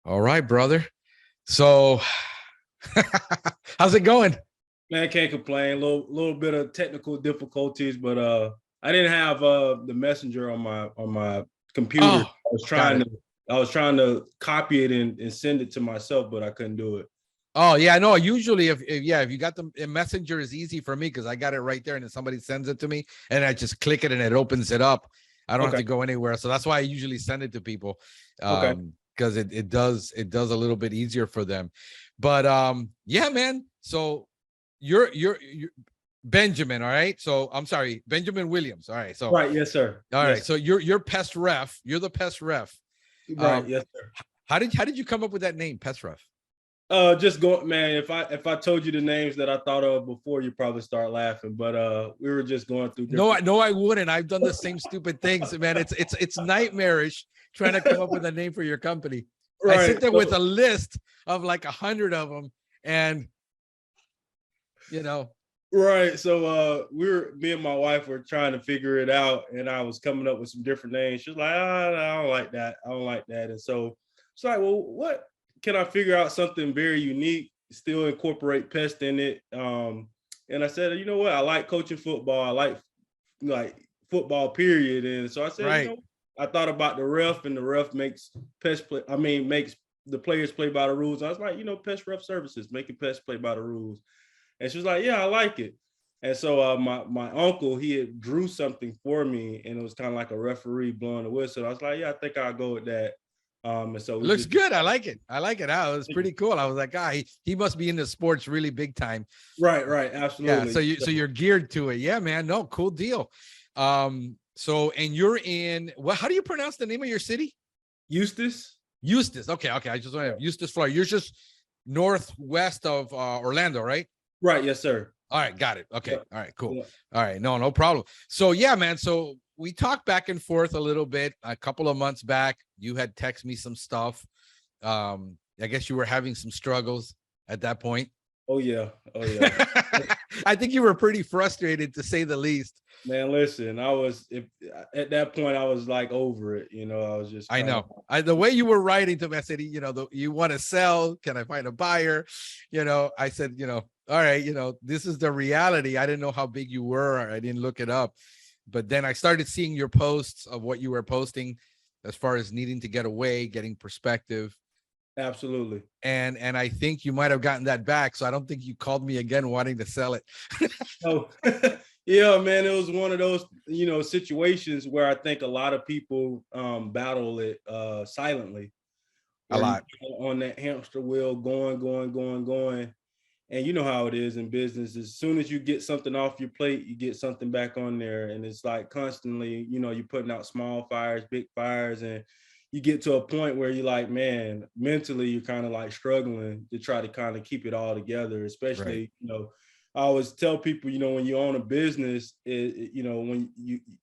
All right, brother. So, how's it going? Man, I can't complain. Little bit of technical difficulties, but I didn't have the messenger on my computer. Oh, got it. I was trying to copy it and send it to myself, but I couldn't do it. Oh, yeah, no, usually if you got the messenger is easy for me because I got it right there and then somebody sends it to me and I just click it and it opens it up. I don't have Okay. to go anywhere. So that's why I usually send it to people. Okay. Because it does a little bit easier for them. But yeah, man. So you're Benjamin, all right? So I'm sorry, Benjamin Williams. All right. So Right. Yes, sir. all right. Yes. So you're Pest Ref. You're the Pest Ref. Right. Um, Yes, sir. how did you come up with that name, Pest Ref? Just go, man. If I told you the names that I thought of before, you probably start laughing. But we were just going through No, different. no, I wouldn't. I've done the same stupid things, man. It's nightmarish trying to come up with a name for your company. I Right. sit there with a list of like 100 of them, and you know, Right. So me and my wife were trying to figure it out, and I was coming up with some different names. She was like, I don't like that. I don't like that. And so it's like, well, what can I figure out something very unique, still incorporate pest in it? And I said, you know what? I like coaching football. I like football, period. And so I said, right, I thought about the ref, and the ref makes pest play. I mean, makes the players play by the rules. I was like, Pest Ref Services, making pests play by the rules. And she was like, yeah, I like it. And so my uncle, he had drew something for me, and it was kind of like a referee blowing the whistle. I was like, yeah, I think I'll go with that. And so it we looks just good. I like it. I like it. Oh, it was pretty cool. I was like, he must be into sports really big time. right, Yeah. So absolutely. you're geared to it. Yeah, man. No, cool deal. So and you're in what? How do you pronounce the name of your city? Eustis. Eustis. Okay. I just want to have Eustis, Florida. You're just northwest of Orlando, right? Right, yes, sir. All right, got it. Okay. Yeah, All right, cool. yeah. All right, no problem. So yeah, man. So we talked back and forth a little bit a couple of months back. You had texted me some stuff. I guess you were having some struggles at that point. Oh yeah, oh yeah. I think you were pretty frustrated to say the least. Man, listen, at that point I was like over it. I was just I kind of. know. The way you were writing to me, I said, you want to sell? Can I find a buyer? I said, all right, this is the reality. I didn't know how big you were. I didn't look it up. But then I started seeing your posts of what you were posting as far as needing to get away, getting perspective. Absolutely. And I think you might have gotten that back. So I don't think you called me again wanting to sell it. Oh, yeah, man. It was one of those, situations where I think a lot of people battle it silently. A Where you lot. on that hamster wheel going, going, going, going. And you know how it is in business. As soon as you get something off your plate, you get something back on there. And it's like constantly, you're putting out small fires, big fires, and you get to a point where you're like, man, mentally you're kind of like struggling to try to kind of keep it all together, Right. especially, I always tell people, when you own a business, when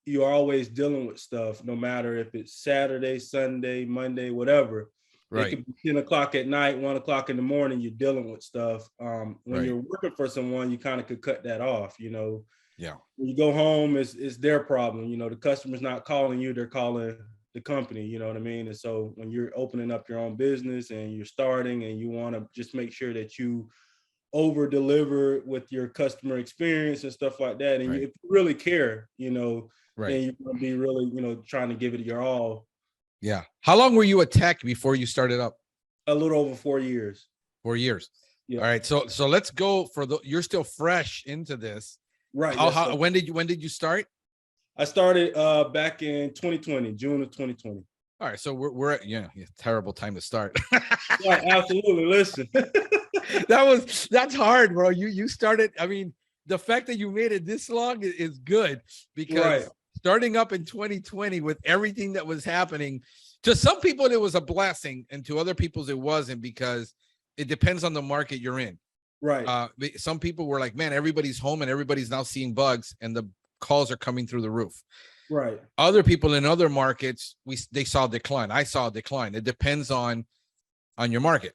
you're always dealing with stuff, no matter if it's Saturday, Sunday, Monday, whatever. It Right. could be 10 o'clock at night, 1 o'clock in the morning, you're dealing with stuff. When Right. you're working for someone, you kind of could cut that off. Yeah. When you go home, it's their problem. The customer's not calling you, they're calling the company, you know what I mean? And so when you're opening up your own business and you're starting and you want to just make sure that you over deliver with your customer experience and stuff like that. And Right. if you really care, Right. then you're going to be really, trying to give it your all. Yeah. How long were you a tech before you started up? A little over 4 years. 4 years. Yeah. All right. So let's go for you're still fresh into this. Right. How when did you start? I started back in 2020, June of 2020. All right. So we're at terrible time to start. Yeah, absolutely. Listen. That's hard, bro. You started. I mean, the fact that you made it this long is good because Right. starting up in 2020 with everything that was happening, to some people it was a blessing, and to other people it wasn't because it depends on the market you're in. Right. Some people were like, man, everybody's home and everybody's now seeing bugs and the calls are coming through the roof. Right. Other people in other markets, they saw a decline. I saw a decline. It depends on your market.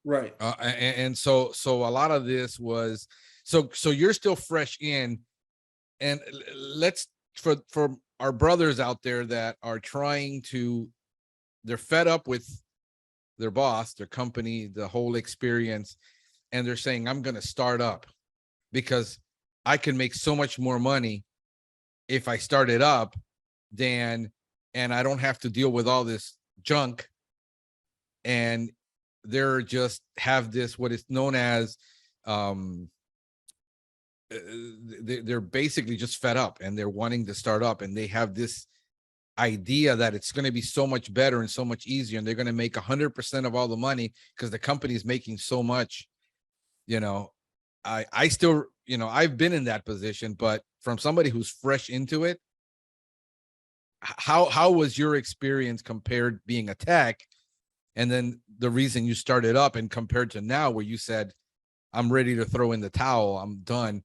Right. And so a lot of this was, so you're still fresh in, and let's, for our brothers out there that are they're fed up with their boss, their company, the whole experience, and they're saying, I'm going to start up because I can make so much more money if I start it up and I don't have to deal with all this junk. And they're just have this, what is known as, they're basically just fed up and they're wanting to start up, and they have this idea that it's going to be so much better and so much easier, and they're going to make 100% of all the money because the company is making so much. I still, I've been in that position, but from somebody who's fresh into it, how was your experience compared being a tech and then the reason you started up, and compared to now where you said, I'm ready to throw in the towel, I'm done?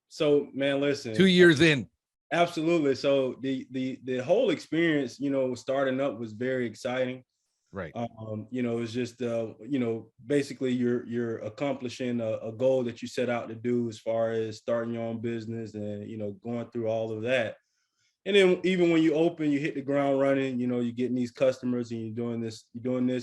So, man, listen, 2 years in. Absolutely. So the whole experience, starting up was very exciting. Right. It's just, basically you're accomplishing a goal that you set out to do as far as starting your own business and, going through all of that. And then even when you open, you hit the ground running, you're getting these customers and you're doing this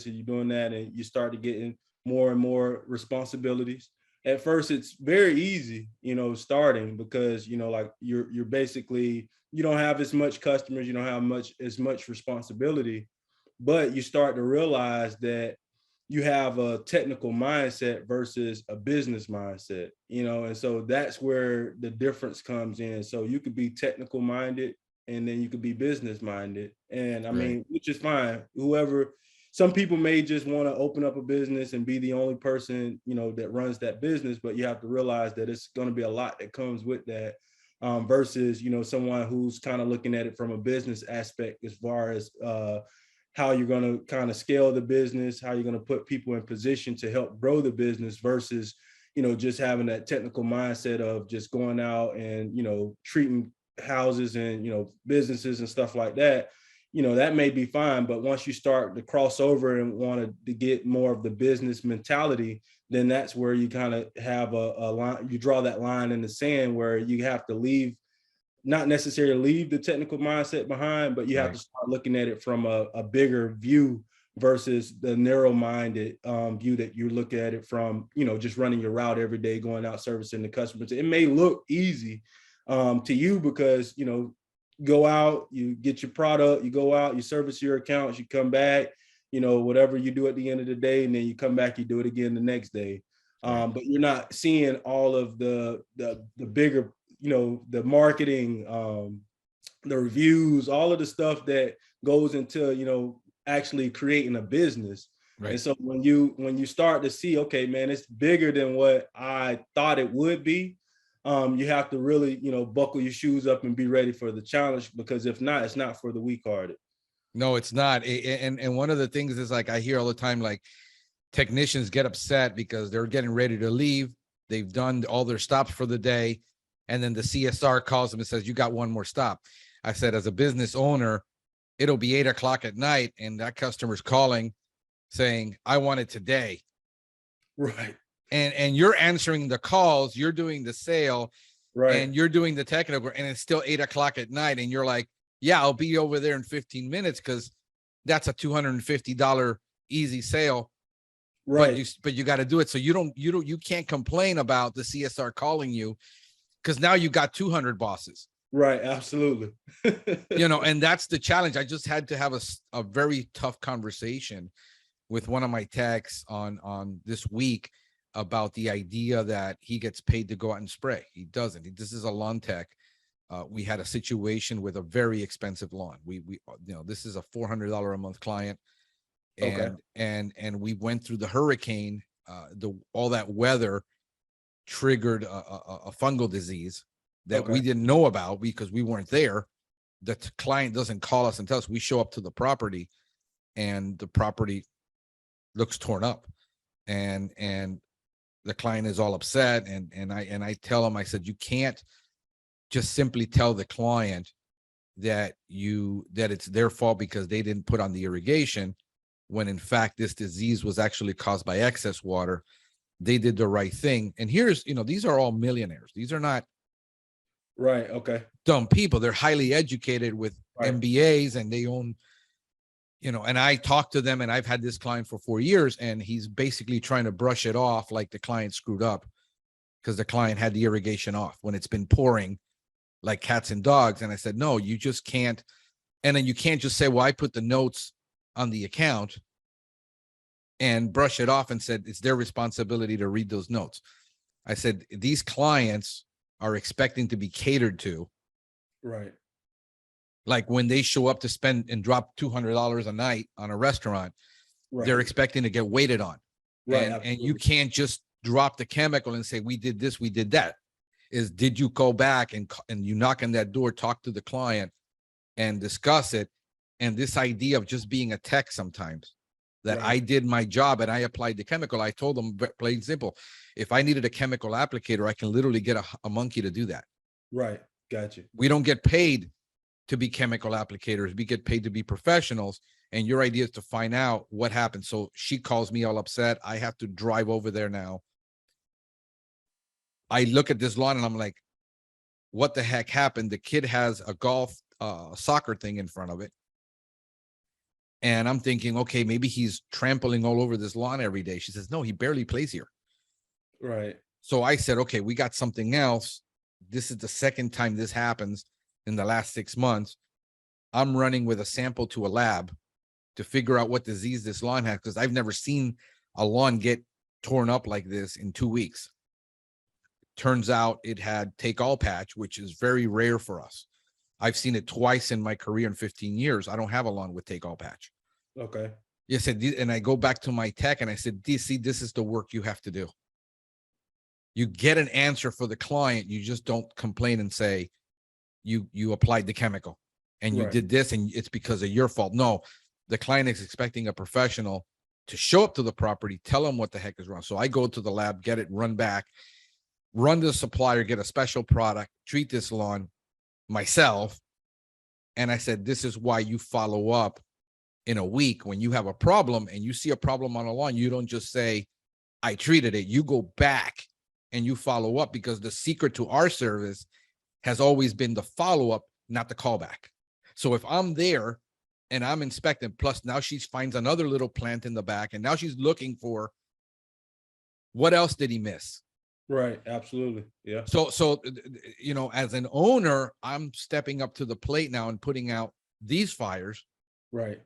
and you're doing that, and you start to getting more and more responsibilities. At first, it's very easy, starting because, like you're basically, you don't have as much customers, you don't have as much responsibility, but you start to realize that you have a technical mindset versus a business mindset, and so that's where the difference comes in. So you could be technical minded and then you could be business minded. And I mean, which is fine. Some people may just want to open up a business and be the only person, that runs that business, but you have to realize that it's going to be a lot that comes with that, versus, someone who's kind of looking at it from a business aspect as far as how you're going to kind of scale the business, how you're going to put people in position to help grow the business versus, just having that technical mindset of just going out and, treating houses and, businesses and stuff like that. That may be fine, but once you start to cross over and want to get more of the business mentality, then that's where you kind of have a line, you draw that line in the sand where you have to not necessarily leave the technical mindset behind, but you have to start looking at it from a bigger view versus the narrow-minded view that you look at it from, just running your route every day, going out servicing the customers. It may look easy to you because, go out, you get your product, you go out, you service your accounts, you come back, whatever you do at the end of the day, and then you come back, you do it again the next day. But you're not seeing all of the bigger, the marketing, the reviews, all of the stuff that goes into, actually creating a business. Right. And so when you start to see, okay, man, it's bigger than what I thought it would be. You have to really, buckle your shoes up and be ready for the challenge, because if not, it's not for the weak-hearted. No, it's not. And one of the things is, like, I hear all the time, like, technicians get upset because they're getting ready to leave. They've done all their stops for the day. And then the CSR calls them and says, you got one more stop. I said, as a business owner, it'll be 8:00 at night and that customer's calling saying, I want it today. Right. And you're answering the calls, you're doing the sale, right, and you're doing the technical, and it's still 8:00 at night. And you're like, yeah, I'll be over there in 15 minutes because that's a $250 easy sale. Right. But you got to do it. So you can't complain about the CSR calling you, because now you got 200 bosses. Right. Absolutely. And that's the challenge. I just had to have a very tough conversation with one of my techs on this week about the idea that he gets paid to go out and spray. He doesn't. This is a lawn tech. We had a situation with a very expensive lawn. We this is a $400 a month client, and and we went through the hurricane. All that weather triggered a fungal disease that we didn't know about because we weren't there. The client doesn't call us and tell us. We show up to the property, and the property looks torn up, and the client is all upset. And I tell him, I said, you can't just simply tell the client that it's their fault because they didn't put on the irrigation, when in fact this disease was actually caused by excess water. They did the right thing. And here's, these are all millionaires. These are not dumb people. They're highly educated with MBAs, and they own and I talked to them, and I've had this client for 4 years, and he's basically trying to brush it off like the client screwed up because the client had the irrigation off when it's been pouring like cats and dogs. And I said, no, you just can't. And then you can't just say, well, I put the notes on the account and brush it off and said it's their responsibility to read those notes. I said, these clients are expecting to be catered to. Right. Like when they show up to spend and drop $200 a night on a restaurant, Right. they're expecting to get waited on. Right. And you can't just drop the chemical and say, we did this, we did that. Did you go back and you knock on that door, talk to the client and discuss it? And this idea of just being a tech sometimes, that I did my job and I applied the chemical. I told them plain simple, if I needed a chemical applicator, I can literally get a monkey to do that. Right. Gotcha. We don't get paid to be chemical applicators. We get paid to be professionals. And your idea is to find out what happened. So she calls me all upset. I have to drive over there now. I look at this lawn and I'm like, what the heck happened? The kid has a golf soccer thing in front of it. And I'm thinking, okay, maybe he's trampling all over this lawn every day. She says, no, he barely plays here. Right. So I said, okay, we got something else. This is the second time this happens in the last 6 months. I'm running with a sample to a lab to figure out what disease this lawn has, because I've never seen a lawn get torn up like this in 2 weeks. Turns out it had take all patch, which is very rare for us. I've seen it twice in my career in 15 years. I don't have a lawn with take all patch. Okay. Yes, and I go back to my tech and I said, DC, this is the work you have to do. You get an answer for the client. You just don't complain and say you applied the chemical and you did this and it's because of your fault. No, the client is expecting a professional to show up to the property, tell them what the heck is wrong. So I go to the lab, get it, run back, run to the supplier, get a special product, treat this lawn myself. And I said, this is why you follow up in a week when you have a problem and you see a problem on a lawn. You don't just say, I treated it. You go back and you follow up, because the secret to our service has always been the follow-up, not the callback. So if I'm there and I'm inspecting, plus now she finds another little plant in the back and now she's looking for what else did he miss? Right. Absolutely. Yeah. So, as an owner, I'm stepping up to the plate now and putting out these fires. Right.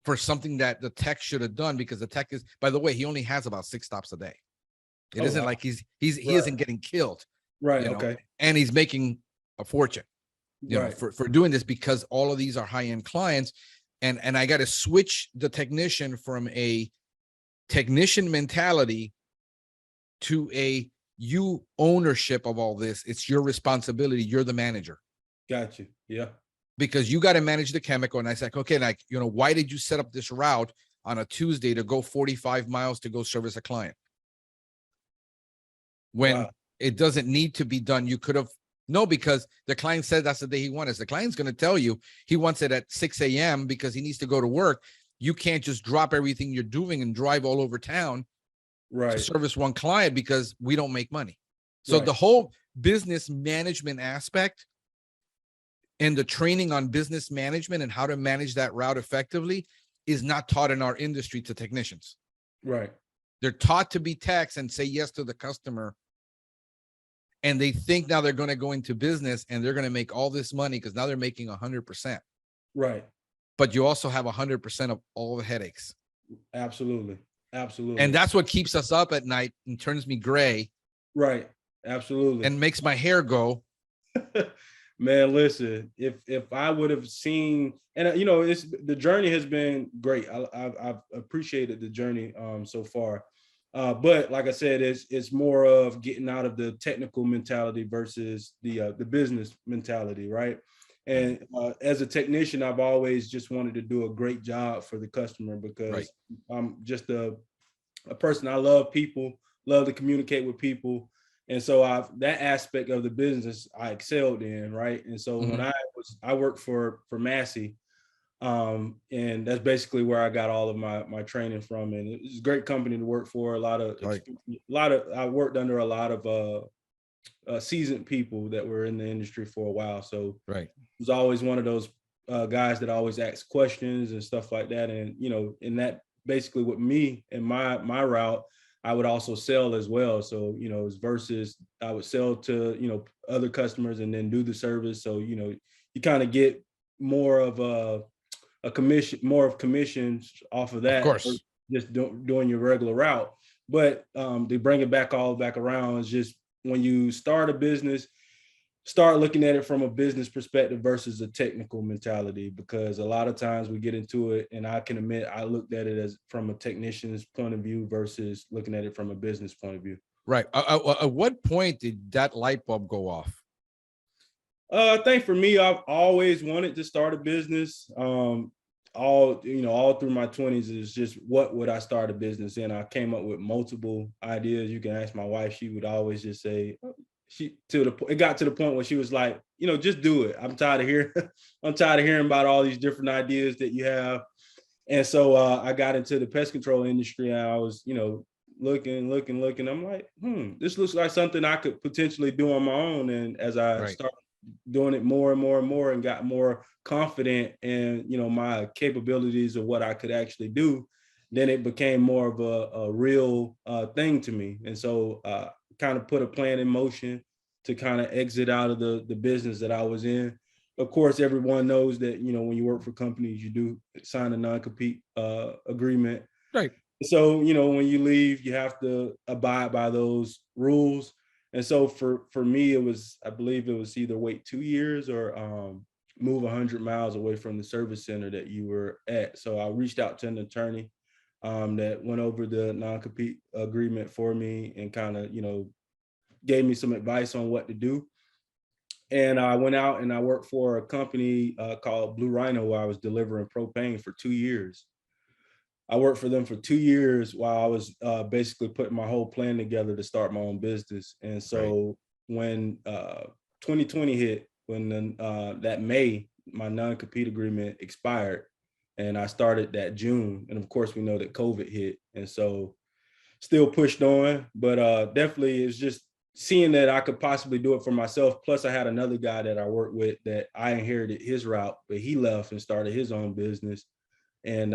For something that the tech should have done, because the tech is, by the way, he only has about 6 stops a day. It isn't like he isn't getting killed. Right. Okay. And he's making a fortune, for doing this, because all of these are high-end clients. And I got to switch the technician from a technician mentality to a you ownership of all this. It's your responsibility. You're the manager. Got you. Yeah. Because you got to manage the chemical. And I said, okay, why did you set up this route on a Tuesday to go 45 miles to go service a client? When it doesn't need to be done, you could have, because the client said that's the day he wants it. The client's going to tell you he wants it at 6 a.m. because he needs to go to work. You can't just drop everything you're doing and drive all over town to service one client, because we don't make money. So the whole business management aspect and the training on business management and how to manage that route effectively is not taught in our industry to technicians. Right. They're taught to be techs and say yes to the customer. And they think now they're going to go into business and they're going to make all this money because now they're making 100%. Right. But you also have 100% of all the headaches. Absolutely. Absolutely. And that's what keeps us up at night and turns me gray. Right. Absolutely. And makes my hair go. Man, listen, if I would have seen, and it's the journey has been great. I've appreciated the journey so far. But like I said, it's more of getting out of the technical mentality versus the business mentality, right? And as a technician, I've always just wanted to do a great job for the customer, because I'm just a person. I love people, love to communicate with people. And so that aspect of the business I excelled in, right? And so when I worked for Massey, and that's basically where I got all of my training from. And it's a great company to work for. I worked under a lot of seasoned people that were in the industry for a while. So it was always one of those guys that always ask questions and stuff like that. And, you know, in that basically with me and my route, I would also sell as well. So, you know, versus I would sell to, you know, other customers and then do the service. So, you know, you kind of get more of a commission, more of commissions off of that. Of course. Just doing your regular route. But to bring it back around is just when you start a business, start looking at it from a business perspective versus a technical mentality, because a lot of times we get into it, and I can admit I looked at it as from a technician's point of view versus looking at it from a business point of view. Right. At what point did that light bulb go off? I think for me, I've always wanted to start a business. All through my 20s is just what would I start a business in? I came up with multiple ideas. You can ask my wife; she would always just say, it got to the point where she was like, you know, just do it. I'm tired of hearing about all these different ideas that you have. And so I got into the pest control industry, and I was, you know, looking. I'm like, this looks like something I could potentially do on my own. And as I started doing it more and more and got more confident in, you know, my capabilities of what I could actually do, then it became more of a real thing to me. And so kind of put a plan in motion to kind of exit out of the business that I was in. Of course, everyone knows that, you know, when you work for companies, you do sign a non-compete agreement. Right. So, you know, when you leave, you have to abide by those rules. And so for me, I believe it was either wait 2 years or move 100 miles away from the service center that you were at. So I reached out to an attorney that went over the non-compete agreement for me and kind of, you know, gave me some advice on what to do. And I went out and I worked for a company called Blue Rhino, where I was delivering propane for 2 years. I worked for them for 2 years while I was basically putting my whole plan together to start my own business. And so when 2020 hit, when that May, my non-compete agreement expired, and I started that June. And of course, we know that COVID hit. And so still pushed on, but definitely it's just seeing that I could possibly do it for myself. Plus I had another guy that I worked with that I inherited his route, but he left and started his own business. And,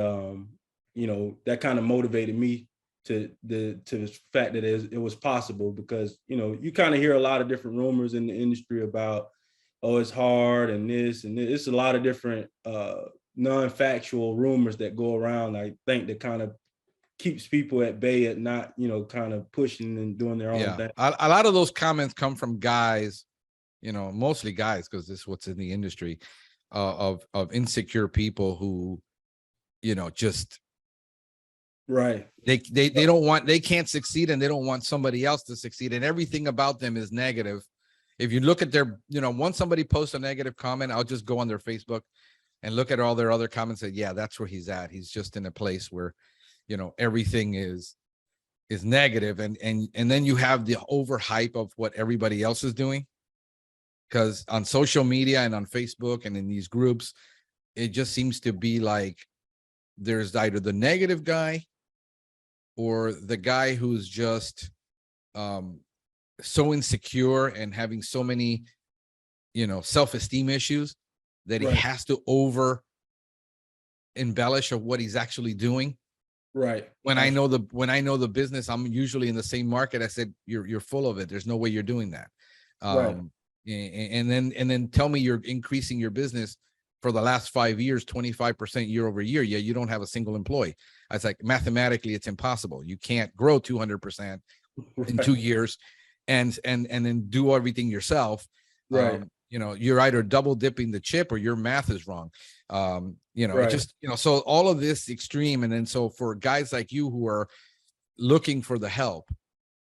you know, that kind of motivated me to the fact that it was possible, because, you know, you kind of hear a lot of different rumors in the industry about, oh, it's hard and this and this. It's a lot of different non-factual rumors that go around, I think, that kind of keeps people at bay at not, you know, kind of pushing and doing their own thing. A lot of those comments come from guys, you know, mostly guys, because this is what's in the industry, of insecure people who, you know, just they can't succeed, and they don't want somebody else to succeed, and everything about them is negative. If you look at their, you know, once somebody posts a negative comment, I'll just go on their Facebook and look at all their other comments and say, yeah, that's where he's at. He's just in a place where, you know, everything is negative. And then you have the overhype of what everybody else is doing. Because on social media and on Facebook and in these groups, it just seems to be like there's either the negative guy or the guy who's just so insecure and having so many, you know, self-esteem issues that he has to over embellish of what he's actually doing. Right. When I know the business, I'm usually in the same market. I said, you're full of it. There's no way you're doing that. And then tell me you're increasing your business for the last 5 years, 25% year over year. Yeah, you don't have a single employee. I was like, mathematically, it's impossible. You can't grow 200% in 2 years and then do everything yourself. Right. You know, you're either double dipping the chip or your math is wrong. You know, it just, you know, so all of this extreme. And then so for guys like you who are looking for the help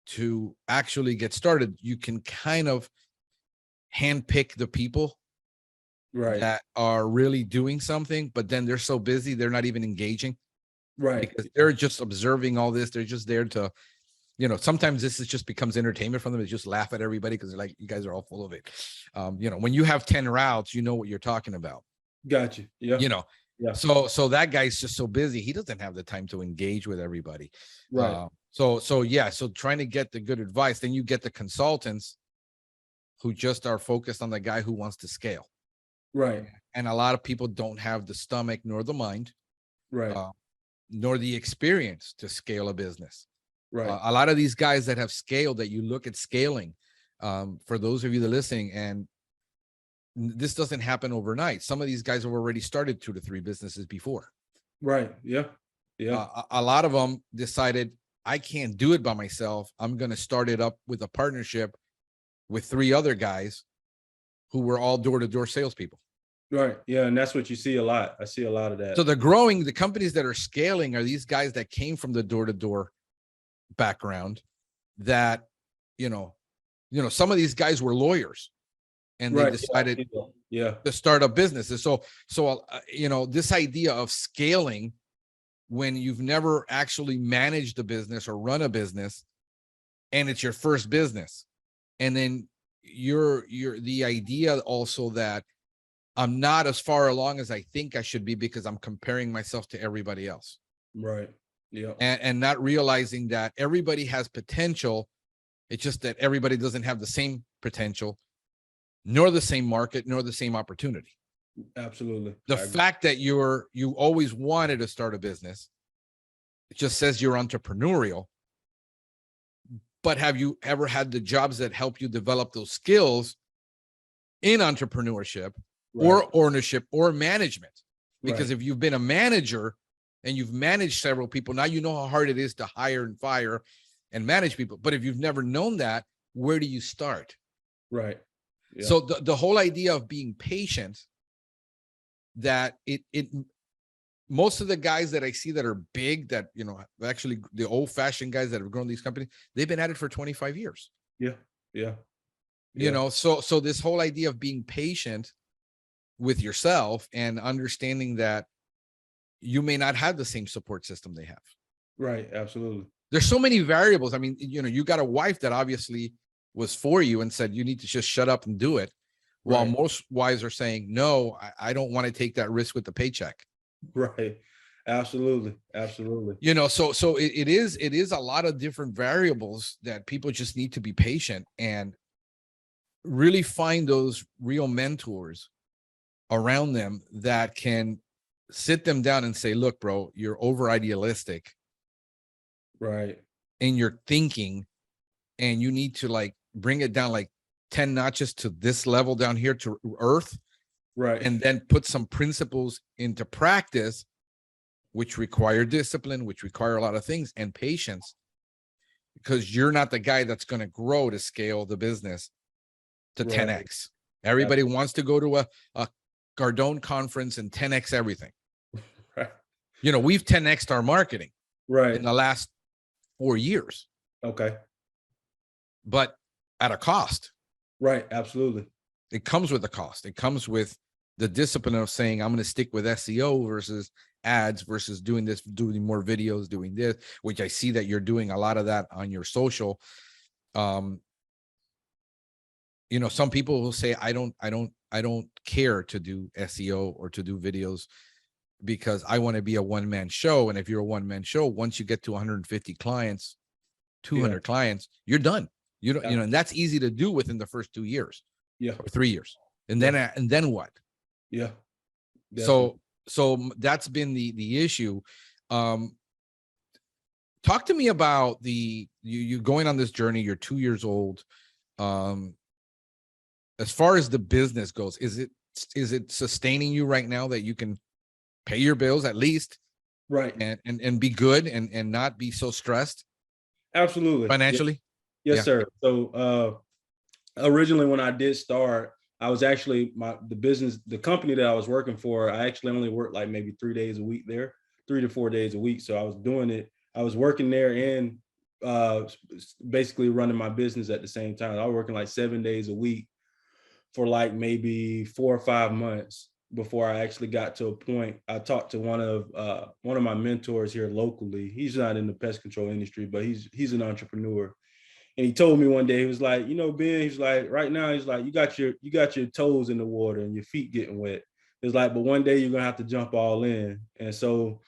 to actually get started, you can kind of handpick the people that are really doing something, but then they're so busy, they're not even engaging. Because they're just observing all this. They're just there to, you know, sometimes this just becomes entertainment for them. It's just laugh at everybody because they're like, you guys are all full of it. You know, when you have 10 routes, you know what you're talking about. Gotcha. Yeah. You know, so that guy's just so busy. He doesn't have the time to engage with everybody. So trying to get the good advice, then you get the consultants who just are focused on the guy who wants to scale. Right. And a lot of people don't have the stomach nor the mind, Right. nor the experience to scale a business. Right. A lot of these guys that have scaled, that you look at scaling, for those of you that are listening, and this doesn't happen overnight. Some of these guys have already started 2 to 3 businesses before. Right. Yeah. Yeah. A lot of them decided, I can't do it by myself. I'm going to start it up with a partnership with 3 other guys who were all door-to-door salespeople. Right. Yeah. And that's what you see a lot. I see a lot of that. So the companies that are scaling are these guys that came from the door-to-door background, that, some of these guys were lawyers, and they decided to start up businesses. So, this idea of scaling when you've never actually managed a business or run a business, and it's your first business, and then you're the idea also that I'm not as far along as I think I should be because I'm comparing myself to everybody else. Right. Yeah. And not realizing that everybody has potential. It's just that everybody doesn't have the same potential, nor the same market, nor the same opportunity. Absolutely. The fact that you always wanted to start a business, it just says you're entrepreneurial. But have you ever had the jobs that help you develop those skills in entrepreneurship, or ownership, or management? Because if you've been a manager and you've managed several people, now you know how hard it is to hire and fire and manage people. But if you've never known that, where do you start? Right. Yeah. So the whole idea of being patient, that most of the guys that I see that are big, that, actually the old fashioned guys that have grown these companies, they've been at it for 25 years. Yeah. Yeah. So this whole idea of being patient with yourself and understanding that you may not have the same support system they have. Right. Absolutely. There's so many variables. I mean, you got a wife that obviously was for you and said, you need to just shut up and do it. While most wives are saying, no, I don't want to take that risk with the paycheck. Right. Absolutely. Absolutely. So it is a lot of different variables that people just need to be patient and really find those real mentors around them that can sit them down and say, look, bro, you're over idealistic. Right. In your thinking, and you need to bring it down 10 notches to this level down here to earth. Right. And then put some principles into practice, which require discipline, which require a lot of things, and patience, because you're not the guy that's going to grow to scale the business to 10x. Everybody wants to go to a Cardone conference and 10x everything. Right. We've 10x'd our marketing in the last 4 years. Okay. But at a cost. Right. Absolutely. It comes with a cost. It comes with the discipline of saying, I'm going to stick with SEO versus ads versus doing this, doing more videos, doing this, which I see that you're doing a lot of that on your social. Some people will say, I don't care to do SEO or to do videos because I want to be a one-man show. And if you're a one-man show, once you get to 150 clients, 200 clients, you're done. And that's easy to do within the first 2 years. Yeah. Or 3 years. And then what? Yeah. Definitely. So that's been the issue. Talk to me about you going on this journey. You're 2 years old. As far as the business goes, is it sustaining you right now that you can pay your bills at least? Right. And be good and not be so stressed? Absolutely. Financially? Yes, sir. So originally when I did start, I was actually the company that I was working for, I actually only worked maybe 3 days a week there, 3 to 4 days a week. So I was doing it. I was working there and basically running my business at the same time. I was working 7 days a week for maybe 4 or 5 months before I actually got to a point. I talked to one of my mentors here locally. He's not in the pest control industry, but he's an entrepreneur. And he told me one day, he was like, Ben, he's like, right now, he's like, you got your toes in the water and your feet getting wet. It's but one day you're going to have to jump all in. And so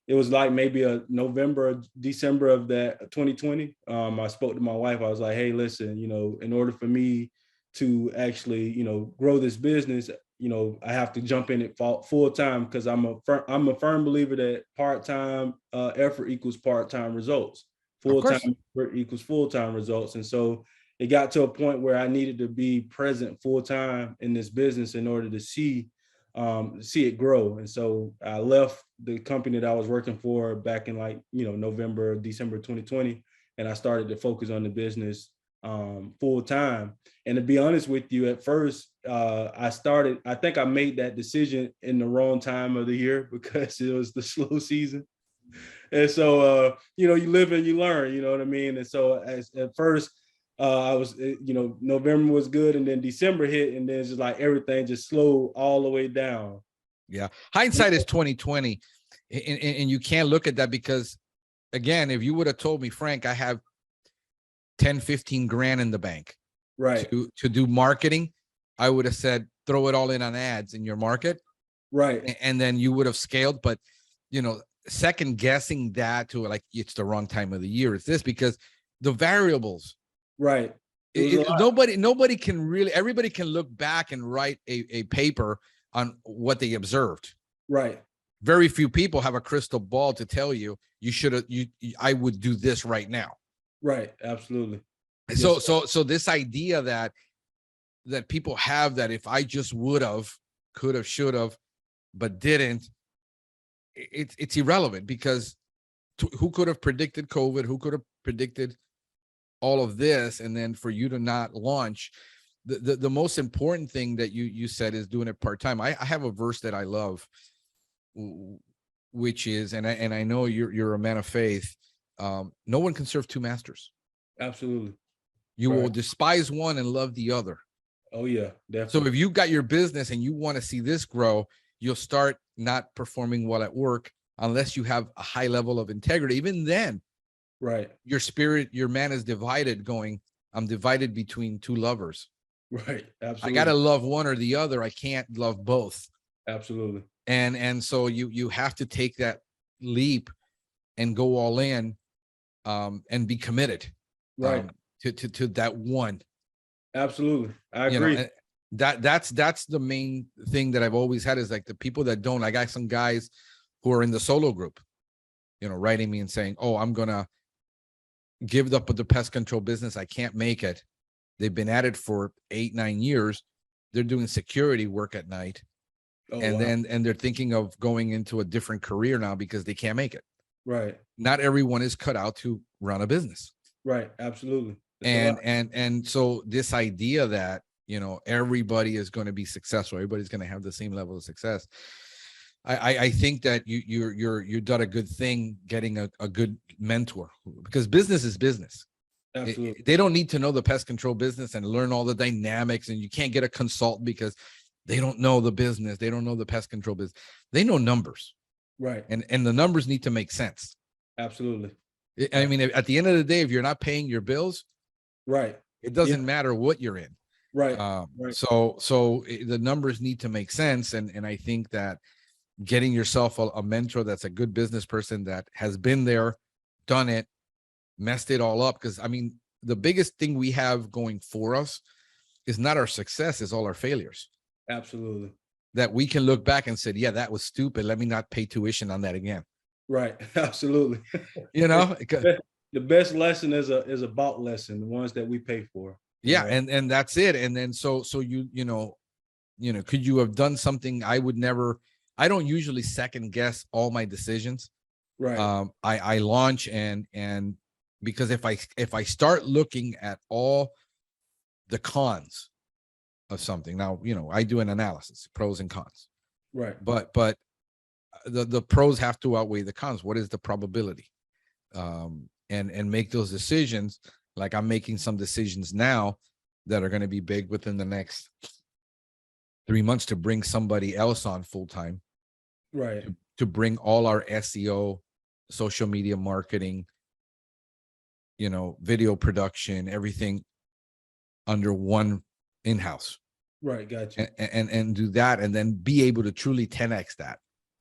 it was maybe a November or December of that 2020. I spoke to my wife. I was like, hey, listen, in order for me to actually, grow this business, I have to jump in it full time, because I'm a firm believer that part-time effort equals part-time results. Of Full-time course. effort equals full-time results. And so it got to a point where I needed to be present full-time in this business in order to see it grow. And so I left the company that I was working for back in November, December 2020, and I started to focus on the business full time. And to be honest with you, at first, I think I made that decision in the wrong time of the year, because it was the slow season. And so, you live and you learn, you know what I mean? And so at first, I was, November was good, and then December hit, and then it's just like everything just slowed all the way down. Yeah. Hindsight is 2020. And you can't look at that, because again, if you would have told me, Frank, I have 10, 15 grand in the bank, right, to do marketing, I would have said, throw it all in on ads in your market. Right. And then you would have scaled. But, second guessing that to like, it's the wrong time of the year. It's this, because the variables, right. Nobody can really, everybody can look back and write a paper on what they observed. Right. Very few people have a crystal ball to tell you, I would do this right now. Right. Absolutely. So, yes. So this idea that people have, that if I just would have, could have, should have, but didn't, it's irrelevant, because who could have predicted COVID? Who could have predicted all of this? And then for you to not launch, the most important thing that you said is doing it part-time. I have a verse that I love, which is, and I know you're a man of faith. No one can serve two masters. Absolutely. You will despise one and love the other. Oh yeah, definitely. So if you got your business and you want to see this grow, you'll start not performing well at work unless you have a high level of integrity. Even then, right, your spirit, your man is divided, going, I'm divided between two lovers. Right. Absolutely. I got to love one or the other. I can't love both. Absolutely. And so you have to take that leap and go all in, and be committed, right, to that one. Absolutely. I agree. That's the main thing that I've always had, is like the people that don't. I got some guys who are in the solo group, writing me and saying, oh, I'm going to give up with the pest control business. I can't make it. They've been at it for 8-9 years. They're doing security work at night. Oh, and wow. And they're thinking of going into a different career now because they can't make it. Right. Not everyone is cut out to run a business. Right. Absolutely. And so this idea that, everybody is going to be successful, everybody's going to have the same level of success. I think that you've done a good thing getting a good mentor, because business is business. Absolutely. They don't need to know the pest control business and learn all the dynamics, and you can't get a consultant because they don't know the business. They don't know the pest control business. They know numbers. Right. And the numbers need to make sense. Absolutely. I mean, at the end of the day, if you're not paying your bills, right, it doesn't matter what you're in. Right. Right. So the numbers need to make sense. And I think that getting yourself a mentor that's a good business person that has been there, done it, messed it all up. Because I mean, the biggest thing we have going for us is not our success, is all our failures. Absolutely. That we can look back and say, yeah, that was stupid. Let me not pay tuition on that again. Right. Absolutely. The best lesson is a bought lesson, the ones that we pay for. Yeah. And that's it. And then so could you have done something? I don't usually second guess all my decisions. Right. I launch and because if I start looking at all the cons of something, now, I do an analysis, pros and cons. Right. But the pros have to outweigh the cons. What is the probability? And make those decisions. Like I'm making some decisions now that are going to be big within the next 3 months to bring somebody else on full time. Right. To bring all our SEO, social media marketing, video production, everything under one in-house. Right. Gotcha. And do that, and then be able to truly 10x that.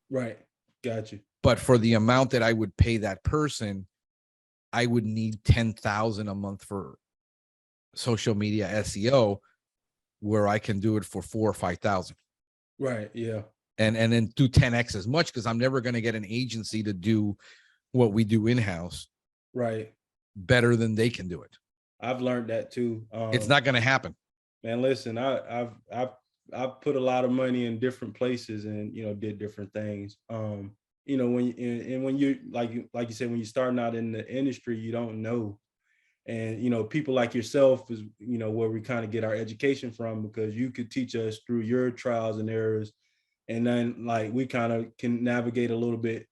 Right. Gotcha. But for the amount that I would pay that person, I would need $10,000 a month for social media SEO, where I can do it for $4,000 or $5,000. Right. Yeah. and then do 10x as much, because I'm never going to get an agency to do what we do in-house Right. better than they can do it. I've learned that too. It's not going to happen. Man, listen, I've put a lot of money in different places and did different things. When you like you said, when you're starting out in the industry, you don't know. And people like yourself is where we kind of get our education from, because you could teach us through your trials and errors. And then like we kind of can navigate a little bit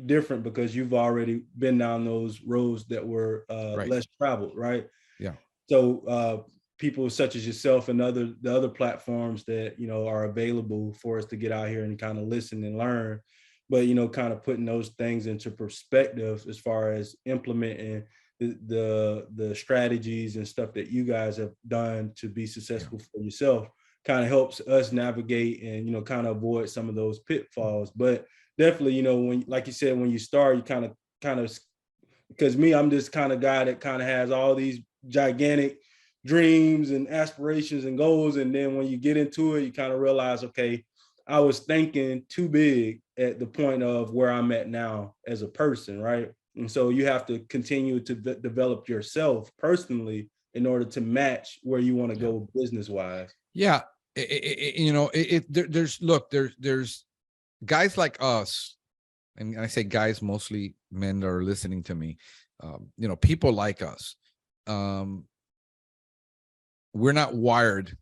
different because you've already been down those roads that were Right. less traveled, right? Yeah. So people such as yourself and the other platforms that are available for us to get out here and kind of listen and learn, but kind of putting those things into perspective as far as implementing the strategies and stuff that you guys have done to be successful for yourself kind of helps us navigate and kind of avoid some of those pitfalls. But definitely, when, like you said, when you start, you kind of because I'm this kind of guy that kind of has all these gigantic dreams and aspirations and goals, and then when you get into it, you kind of realize, okay, I was thinking too big at the point of where I'm at now as a person, right? And so you have to continue to develop yourself personally in order to match where you want to go business wise. Yeah. There's guys like us, and I say guys, mostly men that are listening to me, people like us. We're not wired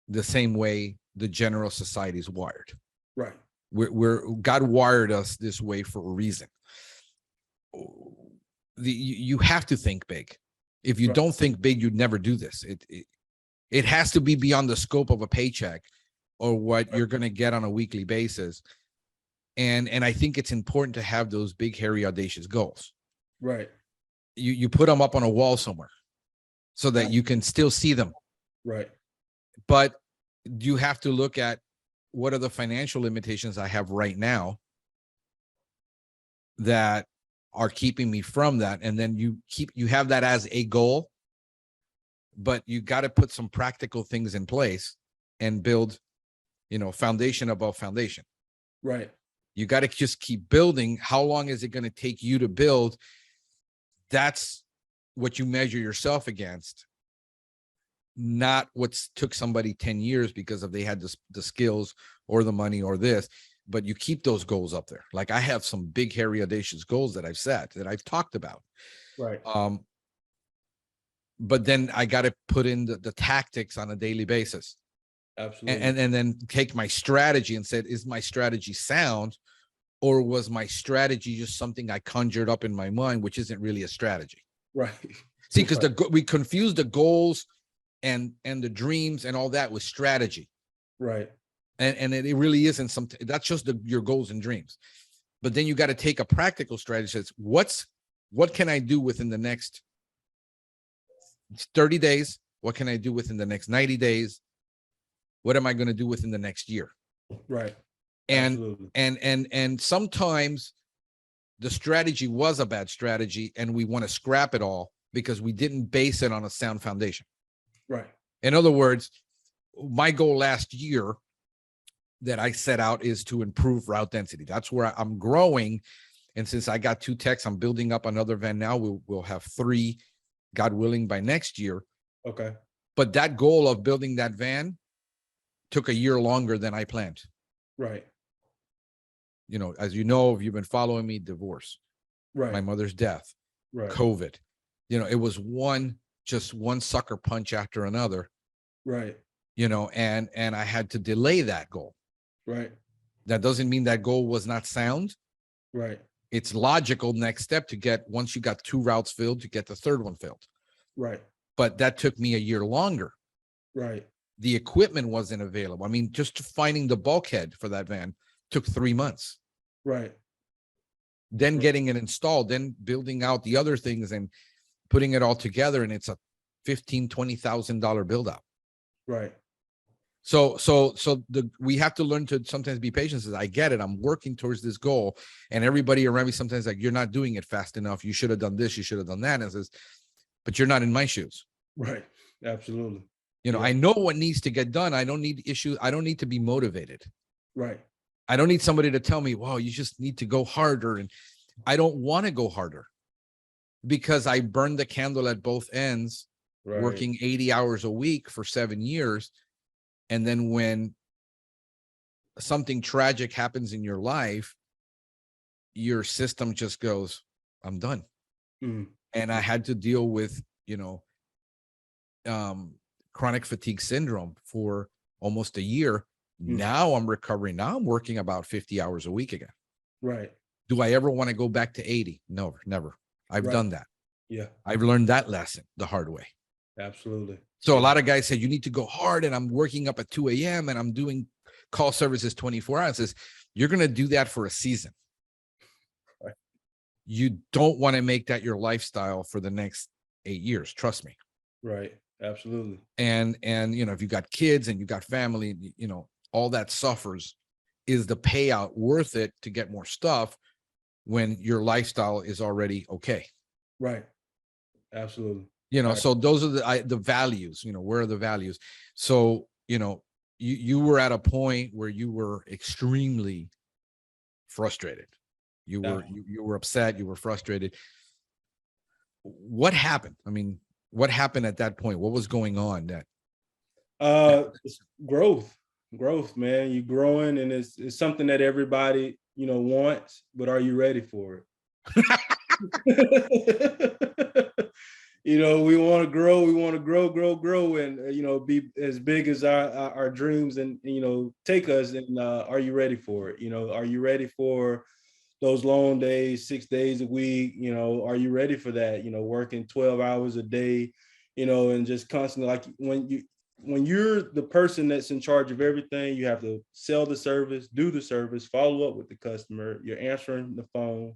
the same way the general society is wired. Right. God wired us this way for a reason. You have to think big. If you don't think big, you'd never do this. It has to be beyond the scope of a paycheck or what you're going to get on a weekly basis. And I think it's important to have those big, hairy, audacious goals. Right. You put them up on a wall somewhere so that you can still see them. Right. But you have to look at what are the financial limitations I have right now that are keeping me from that. And then you have that as a goal, but you got to put some practical things in place and build, foundation above foundation. Right. You got to just keep building. How long is it going to take you to build? That's what you measure yourself against, not what's took somebody 10 years because of they had the skills or the money or this. But you keep those goals up there. Like I have some big, hairy, audacious goals that I've set, that I've talked about. Right. But then I got to put in the tactics on a daily basis. Absolutely. And then take my strategy and said, is my strategy sound, or was my strategy just something I conjured up in my mind, which isn't really a strategy? Right. See, because we confuse the goals and the dreams and all that with strategy. Right. And it really isn't something. That's just your goals and dreams. But then you got to take a practical strategy. That's what can I do within the next 30 days? What can I do within the next 90 days? What am I going to do within the next year? Right. And absolutely. and sometimes the strategy was a bad strategy and we want to scrap it all because we didn't base it on a sound foundation. Right. In other words, my goal last year that I set out is to improve route density. That's where I'm growing. And since I got 2 techs, I'm building up another van now. We'll have 3, God willing, by next year. Okay. But that goal of building that van took a year longer than I planned. Right. As you know, if you've been following me, divorce, right. my mother's death, right. COVID, it was just one sucker punch after another. Right. And I had to delay that goal. Right. That doesn't mean that goal was not sound. Right. It's logical next step to get, once you got 2 routes filled, to get the 3rd one filled. Right. But that took me a year longer. Right. The equipment wasn't available. I mean, just finding the bulkhead for that van took 3 months. Right. Then getting it installed, then building out the other things and putting it all together. And it's a $15,000-$20,000 build out. Right. So we have to learn to sometimes be patient. I get it. I'm working towards this goal, and everybody around me sometimes like, you're not doing it fast enough. You should have done this. You should have done that. And says, but you're not in my shoes. Right. Absolutely. You know, I know what needs to get done. I don't need issues. I don't need to be motivated. Right. I don't need somebody to tell me, wow, you just need to go harder. And I don't want to go harder because I burned the candle at both ends, working 80 hours a week for 7 years. And then when something tragic happens in your life, your system just goes, I'm done. And I had to deal with, you know, chronic fatigue syndrome for almost a year. Now I'm recovering. Now I'm working about 50 hours a week again. Right. Do I ever want to go back to 80? No, never. I've done that. Yeah. I've learned that lesson the hard way. Absolutely. So a lot of guys say you need to go hard, and I'm working up at 2 a.m. and I'm doing call services 24 hours. Says, you're going to do that for a season. Right. You don't want to make that your lifestyle for the next 8 years. Trust me. Right. Absolutely. And you know, if you got kids and you got family, you know, all that suffers. Is the payout worth it to get more stuff when your lifestyle is already okay? Right. Absolutely. You know, right. So those are the values, you know, where are the values? So, you know, you were at a point where you were extremely frustrated. You were upset, you were frustrated. What happened? I mean, what happened at that point? What was going on It's growth, man. You're growing, and it's something that everybody, you know, wants, but are you ready for it? You know, we want to grow, and, you know, be as big as our dreams and, you know, take us. And are you ready for it? You know, are you ready for those long days, 6 days a week? You know, are you ready for that? You know, working 12 hours a day, you know, and just constantly, like when you're the person that's in charge of everything, you have to sell the service, do the service, follow up with the customer. You're answering the phone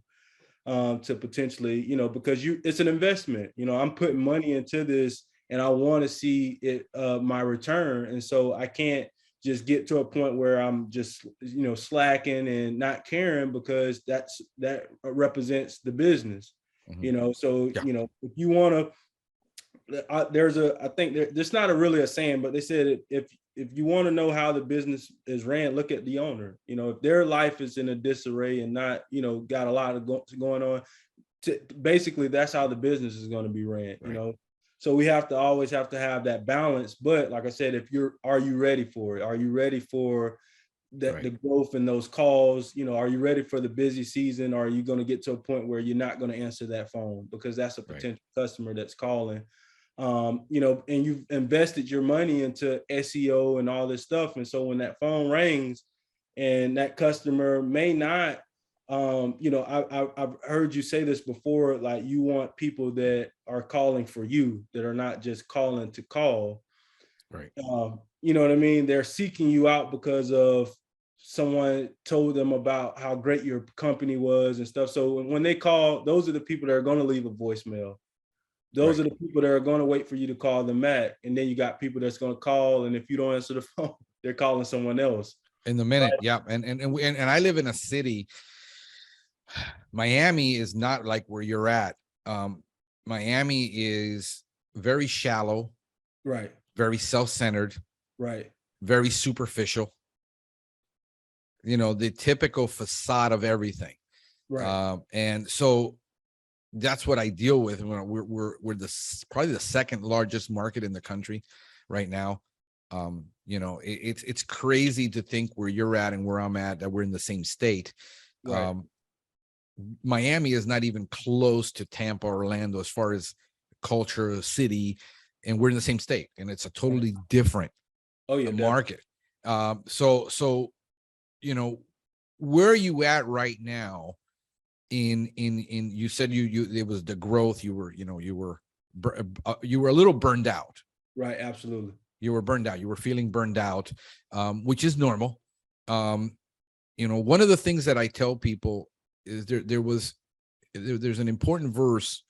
to potentially, you know, because it's an investment. You know, I'm putting money into this, and I want to see it my return. And so I can't just get to a point where I'm just, you know, slacking and not caring, because that represents the business. You know, so you know, if you want to. I think there's not really a saying, but they said if you want to know how the business is ran, look at the owner. You know, if their life is in a disarray and not, you know, got a lot of going on, basically that's how the business is going to be ran. Right. You know, so we always have to have that balance. But like I said, are you ready for it? Are you ready for the growth in those calls? You know, are you ready for the busy season? Or are you going to get to a point where you're not going to answer that phone because that's a potential customer that's calling? You know, and you've invested your money into SEO and all this stuff. And so when that phone rings and that customer may not, you know, I've heard you say this before, like you want people that are calling for you, that are not just calling to call. Right. You know what I mean? They're seeking you out because of someone told them about how great your company was and stuff. So when they call, those are the people that are going to leave a voicemail. Those are the people that are going to wait for you to call them back. And then you got people that's going to call, and if you don't answer the phone, they're calling someone else. In the minute, right? Yeah. And I live in a city. Miami is not like where you're at. Miami is very shallow. Right. Very self-centered. Right. Very superficial. You know, the typical facade of everything. Right. And so that's what I deal with. We're probably the second largest market in the country right now. You know, it's crazy to think where you're at and where I'm at, that we're in the same state. Right. Miami is not even close to Tampa, Orlando, as far as culture, city, and we're in the same state, and it's a totally different market. So, you know, where are you at right now? In you said it was the growth, you were a little burned out. Right. Absolutely. You were burned out. You were feeling burned out, which is normal. You know, one of the things that I tell people is there's an important verse.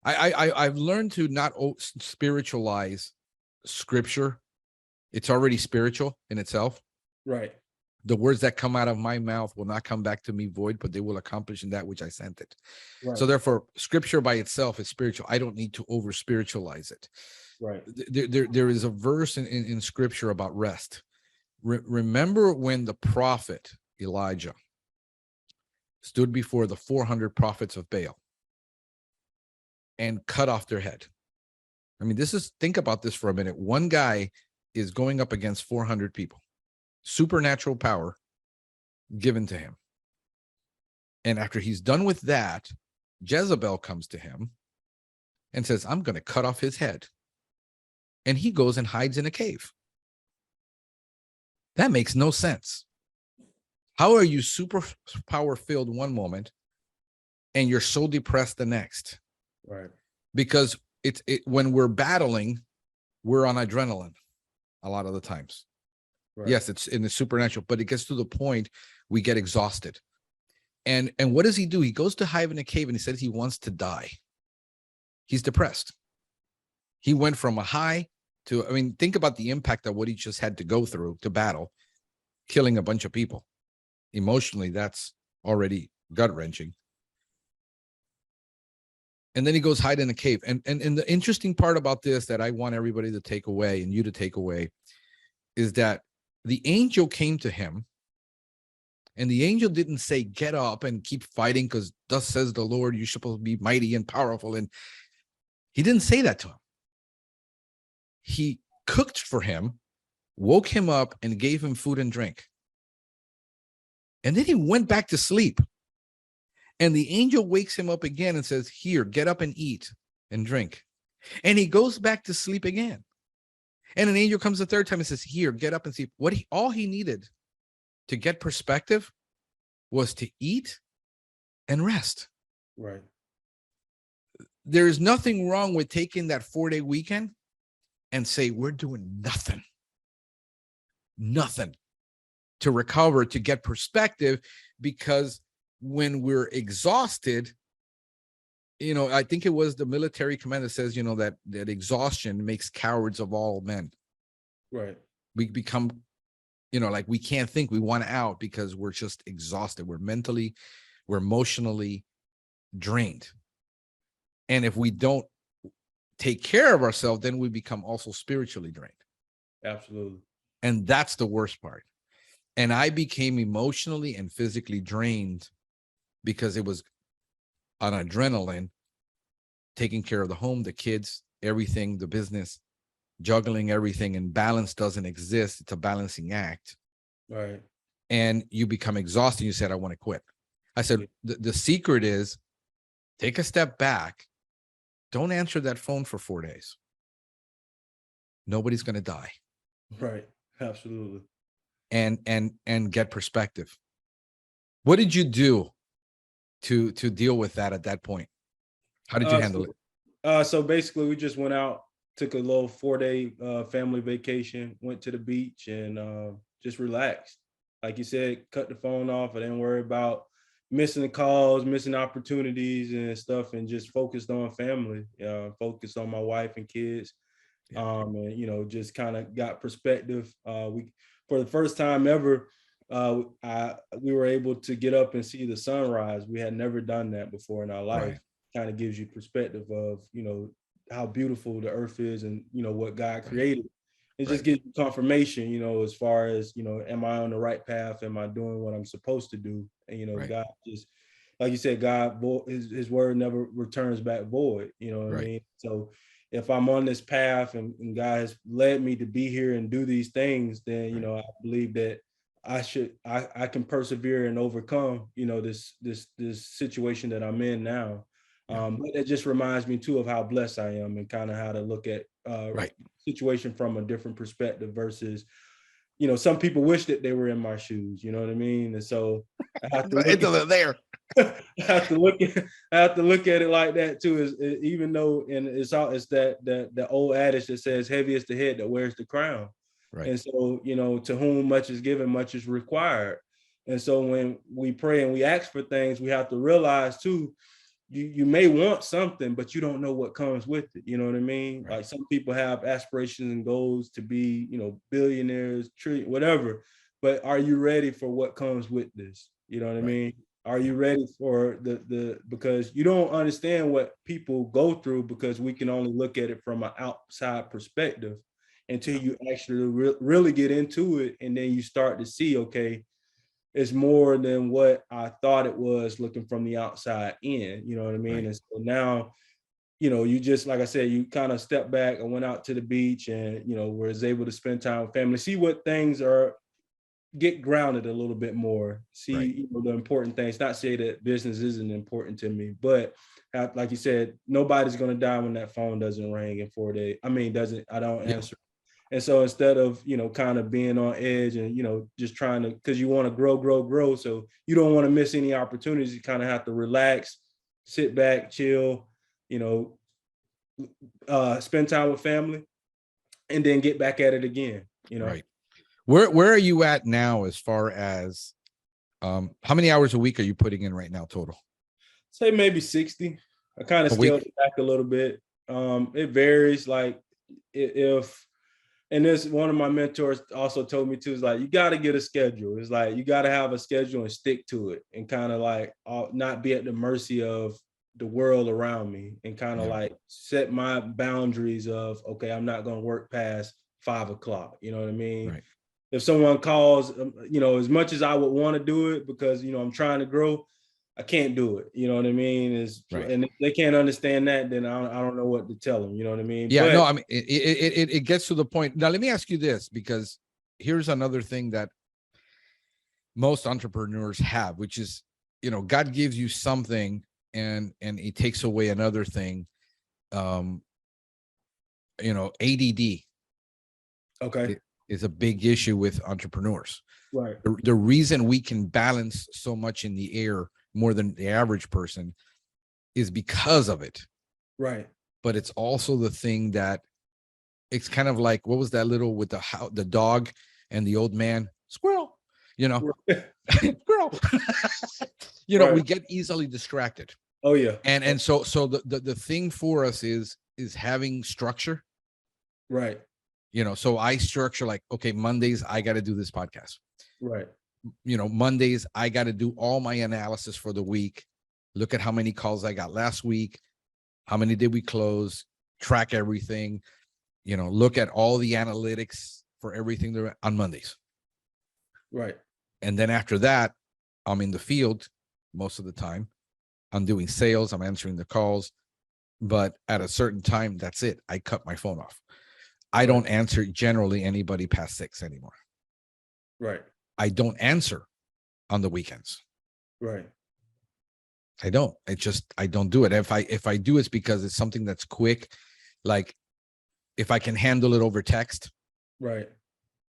I've learned to not spiritualize scripture. It's already spiritual in itself. Right. The words that come out of my mouth will not come back to me void, but they will accomplish in that which I sent it. Right. So therefore, scripture by itself is spiritual. I don't need to over spiritualize it. Right. There is a verse in scripture about rest. Remember when the prophet Elijah stood before the 400 prophets of Baal and cut off their head. I mean, think about this for a minute. One guy is going up against 400 people, supernatural power given to him. And after he's done with that, Jezebel comes to him and says, I'm going to cut off his head. And he goes and hides in a cave. That makes no sense. How are you super power filled one moment and you're so depressed the next? Right. Because when we're battling, we're on adrenaline a lot of the times. Right. Yes, it's in the supernatural, but it gets to the point we get exhausted. And what does he do? He goes to hide in a cave and he says he wants to die. He's depressed. He went from a high to, I mean, think about the impact of what he just had to go through to battle, killing a bunch of people. Emotionally, that's already gut-wrenching. And then he goes hide in a cave. And the interesting part about this that I want everybody to take away and you to take away is that the angel came to him, and the angel didn't say, get up and keep fighting because thus says the Lord, you're supposed to be mighty and powerful. And he didn't say that to him. He cooked for him, woke him up, and gave him food and drink. And then he went back to sleep. And the angel wakes him up again and says, here, get up and eat and drink. And he goes back to sleep again. And an angel comes the third time and says, here, get up and sleep. All he needed to get perspective was to eat and rest. Right. There is nothing wrong with taking that 4-day weekend and say, we're doing nothing to recover, to get perspective, because when we're exhausted, I think it was the military command that says, that exhaustion makes cowards of all men. Right. We become, like we can't think, we want out because we're just exhausted. We're mentally, we're emotionally drained. And if we don't take care of ourselves, then we become also spiritually drained. Absolutely. And that's the worst part. And I became emotionally and physically drained because it was on adrenaline, taking care of the home, the kids, everything, the business, juggling everything, and balance doesn't exist. It's a balancing act. Right. And you become exhausted. You said, I want to quit. I said, the secret is take a step back. Don't answer that phone for 4 days. Nobody's going to die. Right. Absolutely. And get perspective. What did you do to deal with that at that point? How did you handle it? So basically we just went out, took a little 4-day family vacation, went to the beach and just relaxed. Like you said, cut the phone off. I didn't worry about missing the calls, missing opportunities and stuff, and just focused on family, focused on my wife and kids. Yeah. And, just kind of got perspective. For the first time ever, we were able to get up and see the sunrise. We had never done that before in our life. Right. Kind of gives you perspective of, how beautiful the earth is and, what God created. It just gives you confirmation, as far as, am I on the right path? Am I doing what I'm supposed to do? And, God just, like you said, God, his word never returns back void, what I mean? So if I'm on this path and God has led me to be here and do these things, then, I believe that I can persevere and overcome, this situation that I'm in now. But it just reminds me too of how blessed I am and kind of how to look at situation from a different perspective versus, some people wish that they were in my shoes, you know what I mean? And so I have to I have to look at it like that too, even though, and it's that old adage that says heavy is the head that wears the crown. Right. And so, to whom much is given, much is required. And so when we pray and we ask for things, we have to realize too, you may want something, but you don't know what comes with it. You know what I mean? Right. Like some people have aspirations and goals to be, billionaires, whatever. But are you ready for what comes with this? You know what I mean? Are you ready for because you don't understand what people go through, because we can only look at it from an outside perspective until you actually really get into it. And then you start to see, okay, it's more than what I thought it was looking from the outside in, you know what I mean? Right. And so now, you just, like I said, you kind of step back and went out to the beach and, was able to spend time with family, see what things are, get grounded a little bit more, see, Right. the important things, not say that business isn't important to me, but like you said, nobody's going to die when that phone doesn't ring in 4 days. I don't Yeah. answer. And so instead of, kind of being on edge and, just trying to, because you want to grow. So you don't want to miss any opportunities. You kind of have to relax, sit back, chill, spend time with family, and then get back at it again, Right. Where are you at now as far as how many hours a week are you putting in right now total? Say maybe 60. I kind of A week? scaled it back a little bit. It varies. Like if, and this one of my mentors also told me too, is like, you got to get a schedule. It's like, you got to have a schedule and stick to it, and kind of like not be at the mercy of the world around me, and kind of like set my boundaries of, okay, I'm not going to work past 5 o'clock. You know what I mean? Right. If someone calls, as much as I would want to do it, because, I'm trying to grow, I can't do it. You know what I mean? Right. And if they can't understand that, then I don't know what to tell them. You know what I mean? Yeah, but, no, I mean, it gets to the point. Now, let me ask you this, because here's another thing that most entrepreneurs have, which is, God gives you something and he takes away another thing. ADD. Okay. Is a big issue with entrepreneurs. Right. The reason we can balance so much in the air more than the average person is because of it. Right. But it's also the thing that it's kind of like, what was that little with the dog and the old man? Squirrel, squirrel. Right. We get easily distracted. Oh yeah. And so the thing for us is having structure. Right. So I structure like, okay, Mondays, I got to do this podcast. Right. Mondays, I got to do all my analysis for the week. Look at how many calls I got last week. How many did we close? Track everything. Look at all the analytics for everything there on Mondays. Right. And then after that, I'm in the field most of the time. I'm doing sales. I'm answering the calls. But at a certain time, that's it. I cut my phone off. I don't answer generally anybody past 6 anymore. Right. I don't answer on the weekends. Right. I don't. I don't do it. If I do, it's because it's something that's quick. Like if I can handle it over text. Right.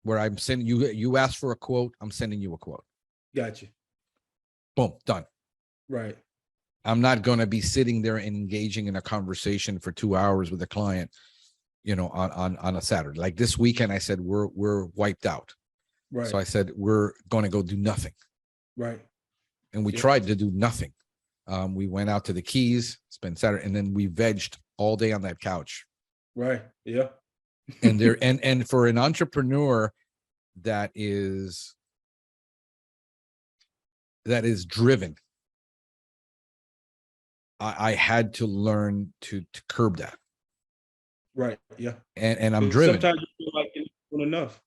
Where I'm sending you ask for a quote, I'm sending you a quote. Gotcha. Boom, done. Right. I'm not going to be sitting there and engaging in a conversation for 2 hours with a client, on a Saturday. Like this weekend, I said, we're wiped out. Right. So I said, we're going to go do nothing. Right. And we tried to do nothing. We went out to the Keys, spent Saturday, and then we vegged all day on that couch. Right. Yeah. And and for an entrepreneur that is driven, I had to learn to curb that. Right. Yeah. And I'm driven. Sometimes you feel like you're not doing enough.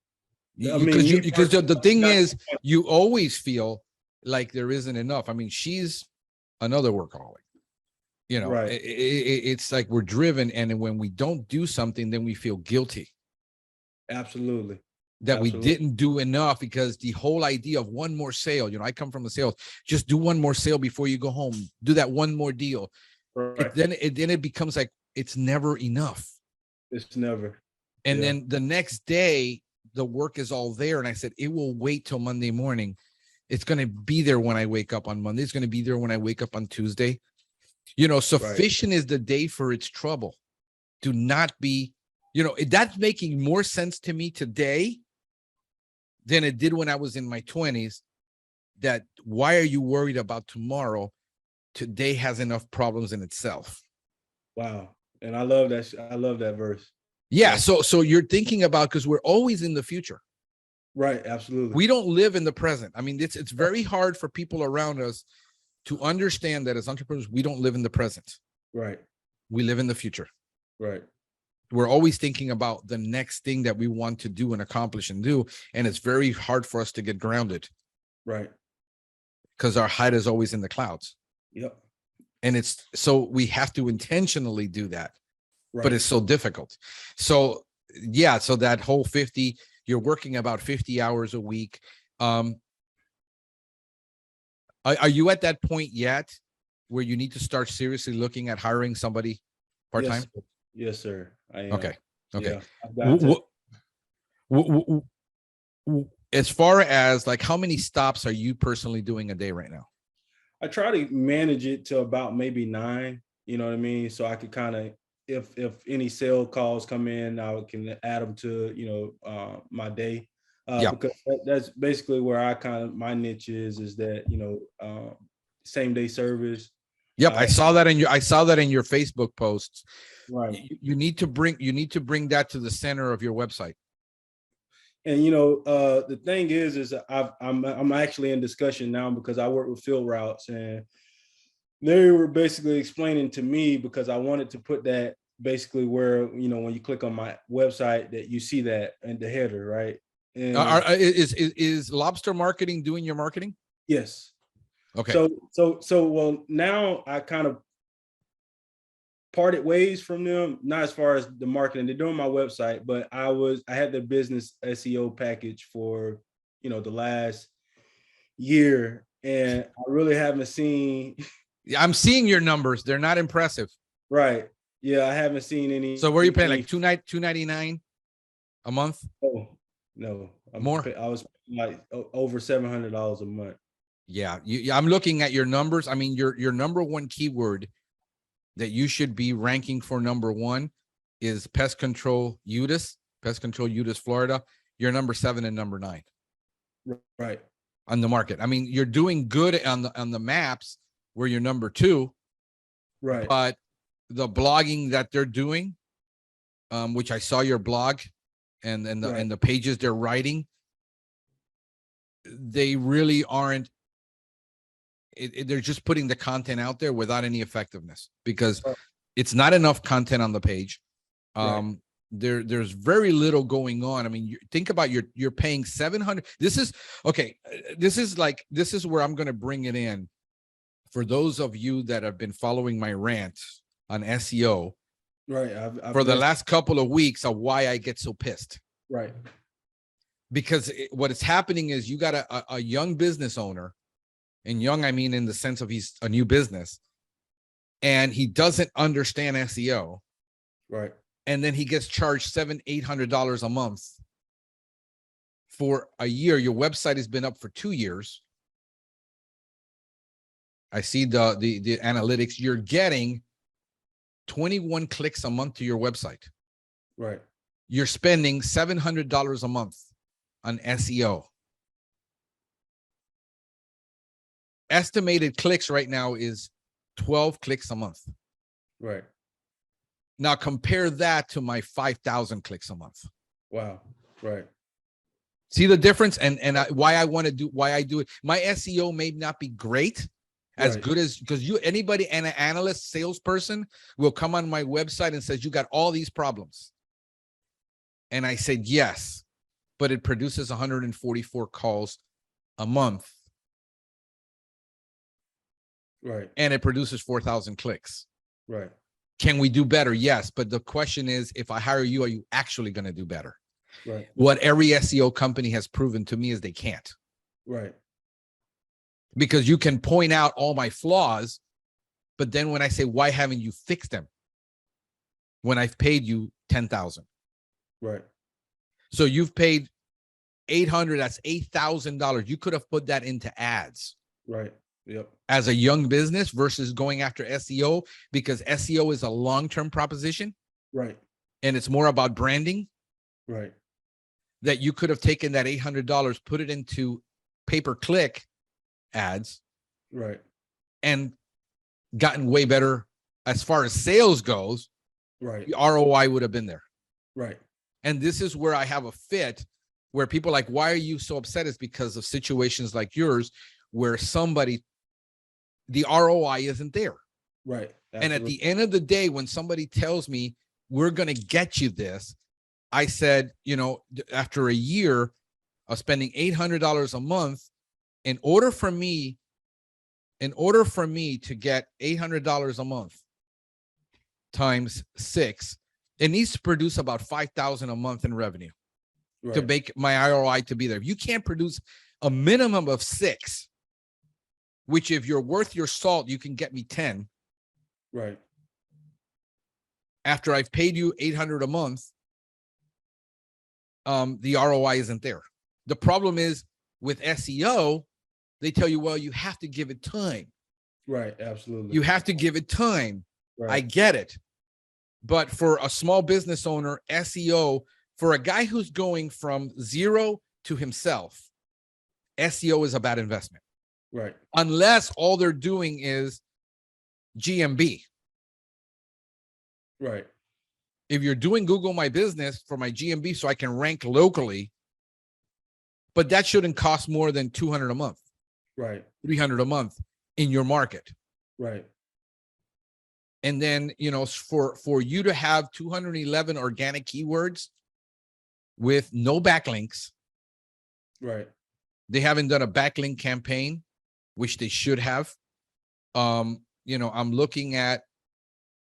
Because the thing is, you always feel like there isn't enough. I mean, she's another workaholic. Right. It's like we're driven, and when we don't do something, then we feel guilty. Absolutely. That we didn't do enough, because the whole idea of one more sale, I come from the sales, just do one more sale before you go home, do that one more deal. Right. Then it becomes like it's never enough. It's never. And then the next day, the work is all there. And I said, it will wait till Monday morning. It's going to be there when I wake up on Monday. It's going to be there when I wake up on Tuesday. Sufficient is the day for its trouble. Do not be, that's making more sense to me today than it did when I was in my 20s. That why are you worried about tomorrow? Today has enough problems in itself. Wow. And I love that. I love that verse. Yeah. So you're thinking about, because we're always in the future. Right. Absolutely. We don't live in the present. I mean, it's very hard for people around us to understand that as entrepreneurs, we don't live in the present. Right. We live in the future. Right. We're always thinking about the next thing that we want to do and accomplish and do. And it's very hard for us to get grounded. Right. Because our head is always in the clouds. Yep. And it's so we have to intentionally do that. Right. But it's so difficult. So yeah, so that whole 50, you're working about 50 hours a week. Are you at that point yet where you need to start seriously looking at hiring somebody part-time? Yes, sir. I am. Okay. Yeah, as far as like, how many stops are you personally doing a day right now? I try to manage it to about maybe 9, you know what I mean? So I could kind of, if any sale calls come in, I can add them to, my day. Because that's basically where my niche is that, same day service. Yep. I saw that in your Facebook posts. Right. You need to bring that to the center of your website. And the thing is I'm actually in discussion now because I work with field routes, and they were basically explaining to me, because I wanted to put that basically where, when you click on my website, that you see that in the header, right? And is Lobster Marketing doing your marketing? Yes. Okay. So well, now I kind of parted ways from them, not as far as the marketing. They're doing my website, but I had the business SEO package for, the last year, and I really haven't seen. I'm seeing your numbers. They're not impressive. Right. Yeah, I haven't seen any. So where are you paying, like $299 a month? Oh, no. More? I was like over $700 a month. Yeah, I'm looking at your numbers. I mean, your number one keyword that you should be ranking for number one is pest control Utis, Florida. You're number 7 and number 9. Right. On the market. I mean, you're doing good on the maps where you're number 2. Right. But the blogging that they're doing, which I saw your blog and the pages they're writing, they really aren't. They're just putting the content out there without any effectiveness, because it's not enough content on the page. There's very little going on. I mean, think about you're paying $700. This is okay. This is where I'm going to bring it in for those of you that have been following my rant on SEO. Right. For the last couple of weeks of why I get so pissed. Right. Because what is happening is you got a young business owner. And young, I mean, in the sense of he's a new business, and he doesn't understand SEO. Right. And then he gets charged $700-800 a month for a year. Your website has been up for 2 years. I see the analytics. You're getting 21 clicks a month to your website. Right. You're spending $700 a month on SEO. Estimated clicks right now is 12 clicks a month. Right. Now compare that to my 5,000 clicks a month. Wow. Right. See the difference, and why I do it. My SEO may not be great, as good as, because anybody, an analyst, salesperson will come on my website and says, you got all these problems. And I said, yes, but it produces 144 calls a month. Right. And it produces 4,000 clicks. Right. Can we do better? Yes. But the question is, if I hire you, are you actually going to do better? Right. What every SEO company has proven to me is they can't. Right. Because you can point out all my flaws, but then when I say, why haven't you fixed them? When I've paid you $10,000. Right. So you've paid $800, that's $8,000. You could have put that into ads. Right. Yep. As a young business versus going after SEO, because SEO is a long-term proposition. Right. And it's more about branding. Right. That you could have taken that $800, put it into pay-per-click ads. Right. And gotten way better as far as sales goes. Right. The ROI would have been there. Right. And this is where I have a fit, where people are like, why are you so upset? Is because of situations like yours, where somebody the ROI isn't there. Right. And at the end of the day, when somebody tells me we're going to get you this, I said, after a year of spending $800 a month, in order for me to get $800 a month times 6, it needs to produce about $5,000 a month in revenue to make my ROI to be there. If you can't produce a minimum of 6, which if you're worth your salt, you can get me 10. Right. After I've paid you $800 a month, the ROI isn't there. The problem is with SEO, they tell you, well, you have to give it time. Right. Absolutely. You have to give it time. Right. I get it. But for a small business owner, SEO, for a guy who's going from 0 to himself, SEO is a bad investment. Right. Unless all they're doing is GMB. Right. If you're doing Google My Business for my GMB so I can rank locally, but that shouldn't cost more than $200 a month. Right. $300 a month in your market. Right. And then, for you to have 211 organic keywords with no backlinks. Right. They haven't done a backlink campaign, which they should have. I'm looking at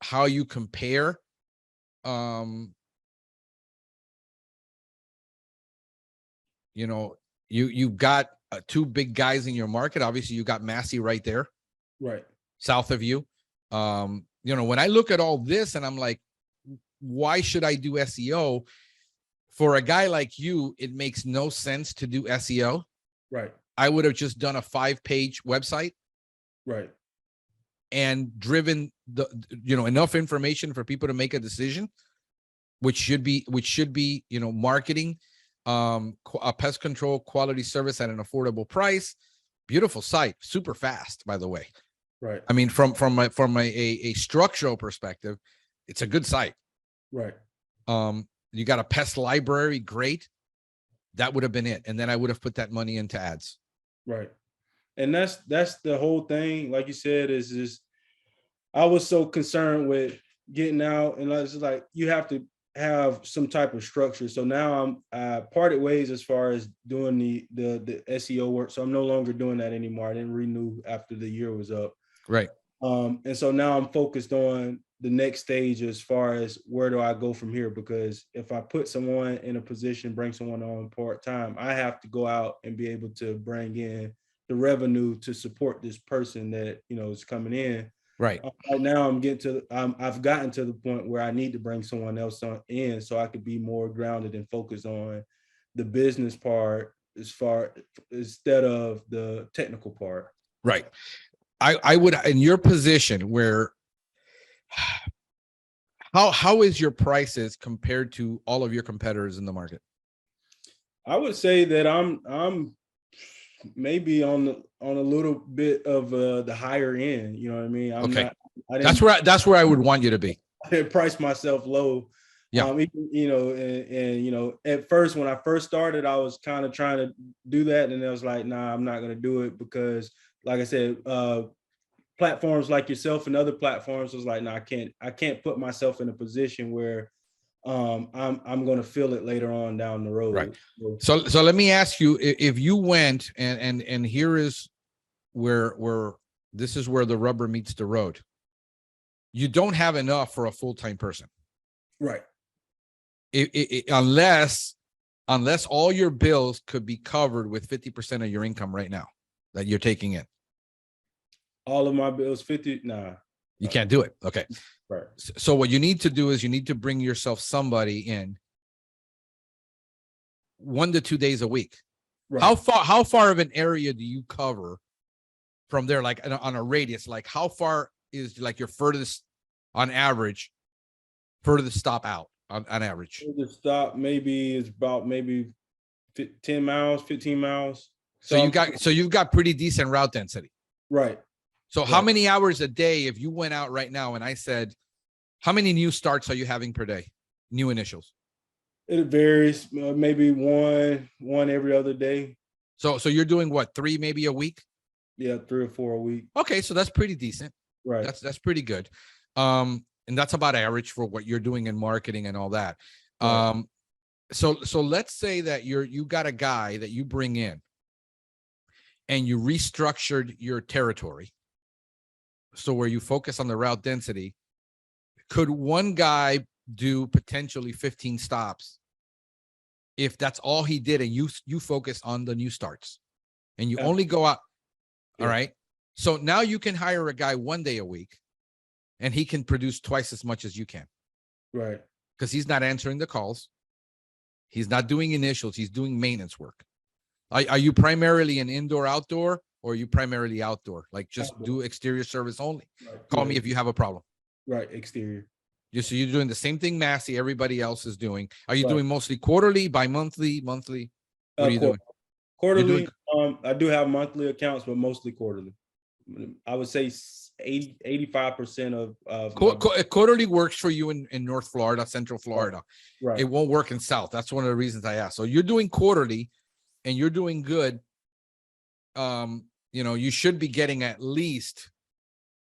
how you compare. You've got 2 big guys in your market. Obviously, you got Massey right there. Right. South of you. When I look at all this and I'm like, why should I do SEO? For a guy like you, it makes no sense to do SEO. Right. I would have just done a 5-page website. Right. And driven enough information for people to make a decision, which should be, marketing, a pest control quality service at an affordable price. Beautiful site, super fast, by the way. Right. I mean, from a structural perspective, it's a good site. Right. You got a pest library, great. That would have been it. And then I would have put that money into ads. Right. And that's the whole thing. Like you said, is just, I was so concerned with getting out, and it's like, you have to have some type of structure. So now I parted ways as far as doing the SEO work. So I'm no longer doing that anymore. I didn't renew after the year was up. Right. And so now I'm focused on the next stage as far as where do I go from here? Because if I put someone in a position, bring someone on part-time, I have to go out and be able to bring in the revenue to support this person that, is coming in. Right. Right now I've gotten to the point where I need to bring someone else in so I could be more grounded and focused on the business part instead of the technical part. Right. I would, in your position, where how is your prices compared to all of your competitors in the market? I would say that I'm maybe on a little bit of the higher end. You know what I mean? Okay. That's where I would want you to be. I didn't price myself low. Yeah. At first, when I first started, I was kind of trying to do that, and I was like, nah, I'm not going to do it because, like I said, platforms like yourself and other platforms was like, no, I can't put myself in a position where I'm going to feel it later on down the road. Right. So let me ask you, if you went and here is where this is where the rubber meets the road. You don't have enough for a full-time person. Right. Unless all your bills could be covered with 50% of your income right now that you're taking in. All of my bills, 50? Nah. You can't do it. Okay. Right. So what you need to do is you need to bring yourself somebody in 1 to 2 days a week. Right. How far of an area do you cover from there? Like on a radius, like how far is like your furthest on average, furthest stop out on average? The stop maybe is about maybe 10 miles, 15 miles. So you've got pretty decent route density. Right. So how many hours a day, if you went out right now and I said, how many new starts are you having per day? New initials? It varies, maybe one every other day. So you're doing what, 3 maybe a week? Yeah, 3 or 4 a week. Okay, so that's pretty decent. Right. That's pretty good. And that's about average for what you're doing in marketing and all that. Right. So let's say that you got a guy that you bring in and you restructured your territory. So where you focus on the route density, could one guy do potentially 15 stops if that's all he did, and you focus on the new starts and you only go out? All right. So now you can hire a guy 1 day a week and he can produce twice as much as you can. Right. Because he's not answering the calls. He's not doing initials. He's doing maintenance work. Are you primarily an indoor outdoor, or are you primarily outdoor? Like just Outdoor. do exterior service only. Right. Call me if you have a problem. Right. Exterior. So you're doing the same thing Massey everybody else is doing. Are you Right. doing mostly quarterly, bi-monthly, monthly? What are you doing? Quarterly. I do have monthly accounts, but mostly quarterly. I would say 85% of Quarterly works for you in North Florida, Central Florida. Right. It won't work in South. That's one of the reasons I asked. So you're doing quarterly and you're doing good. You should be getting at least,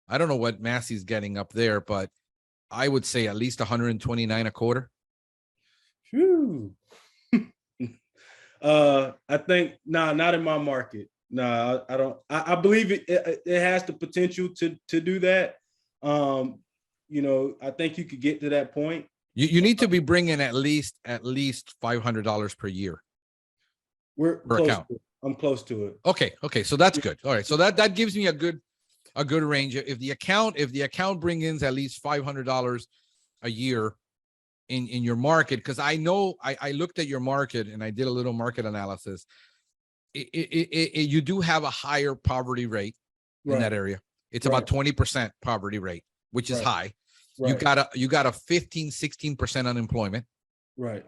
I don't know what Massey's getting up there, but I would say at least 129 a quarter. Phew. I think not in my market. No, I don't. I believe it has the potential to do that. I think you could get to that point. You need to be bringing at least $500 per year. We're close. I'm close to it. Okay, so that's good. All right, so that gives me a good range. If the account brings in at least $500 a year in your market, because I know I looked at your market and I did a little market analysis. You do have a higher poverty rate in that area. It's about 20% poverty rate, which is high. Right. You got a 15-16% unemployment. Right.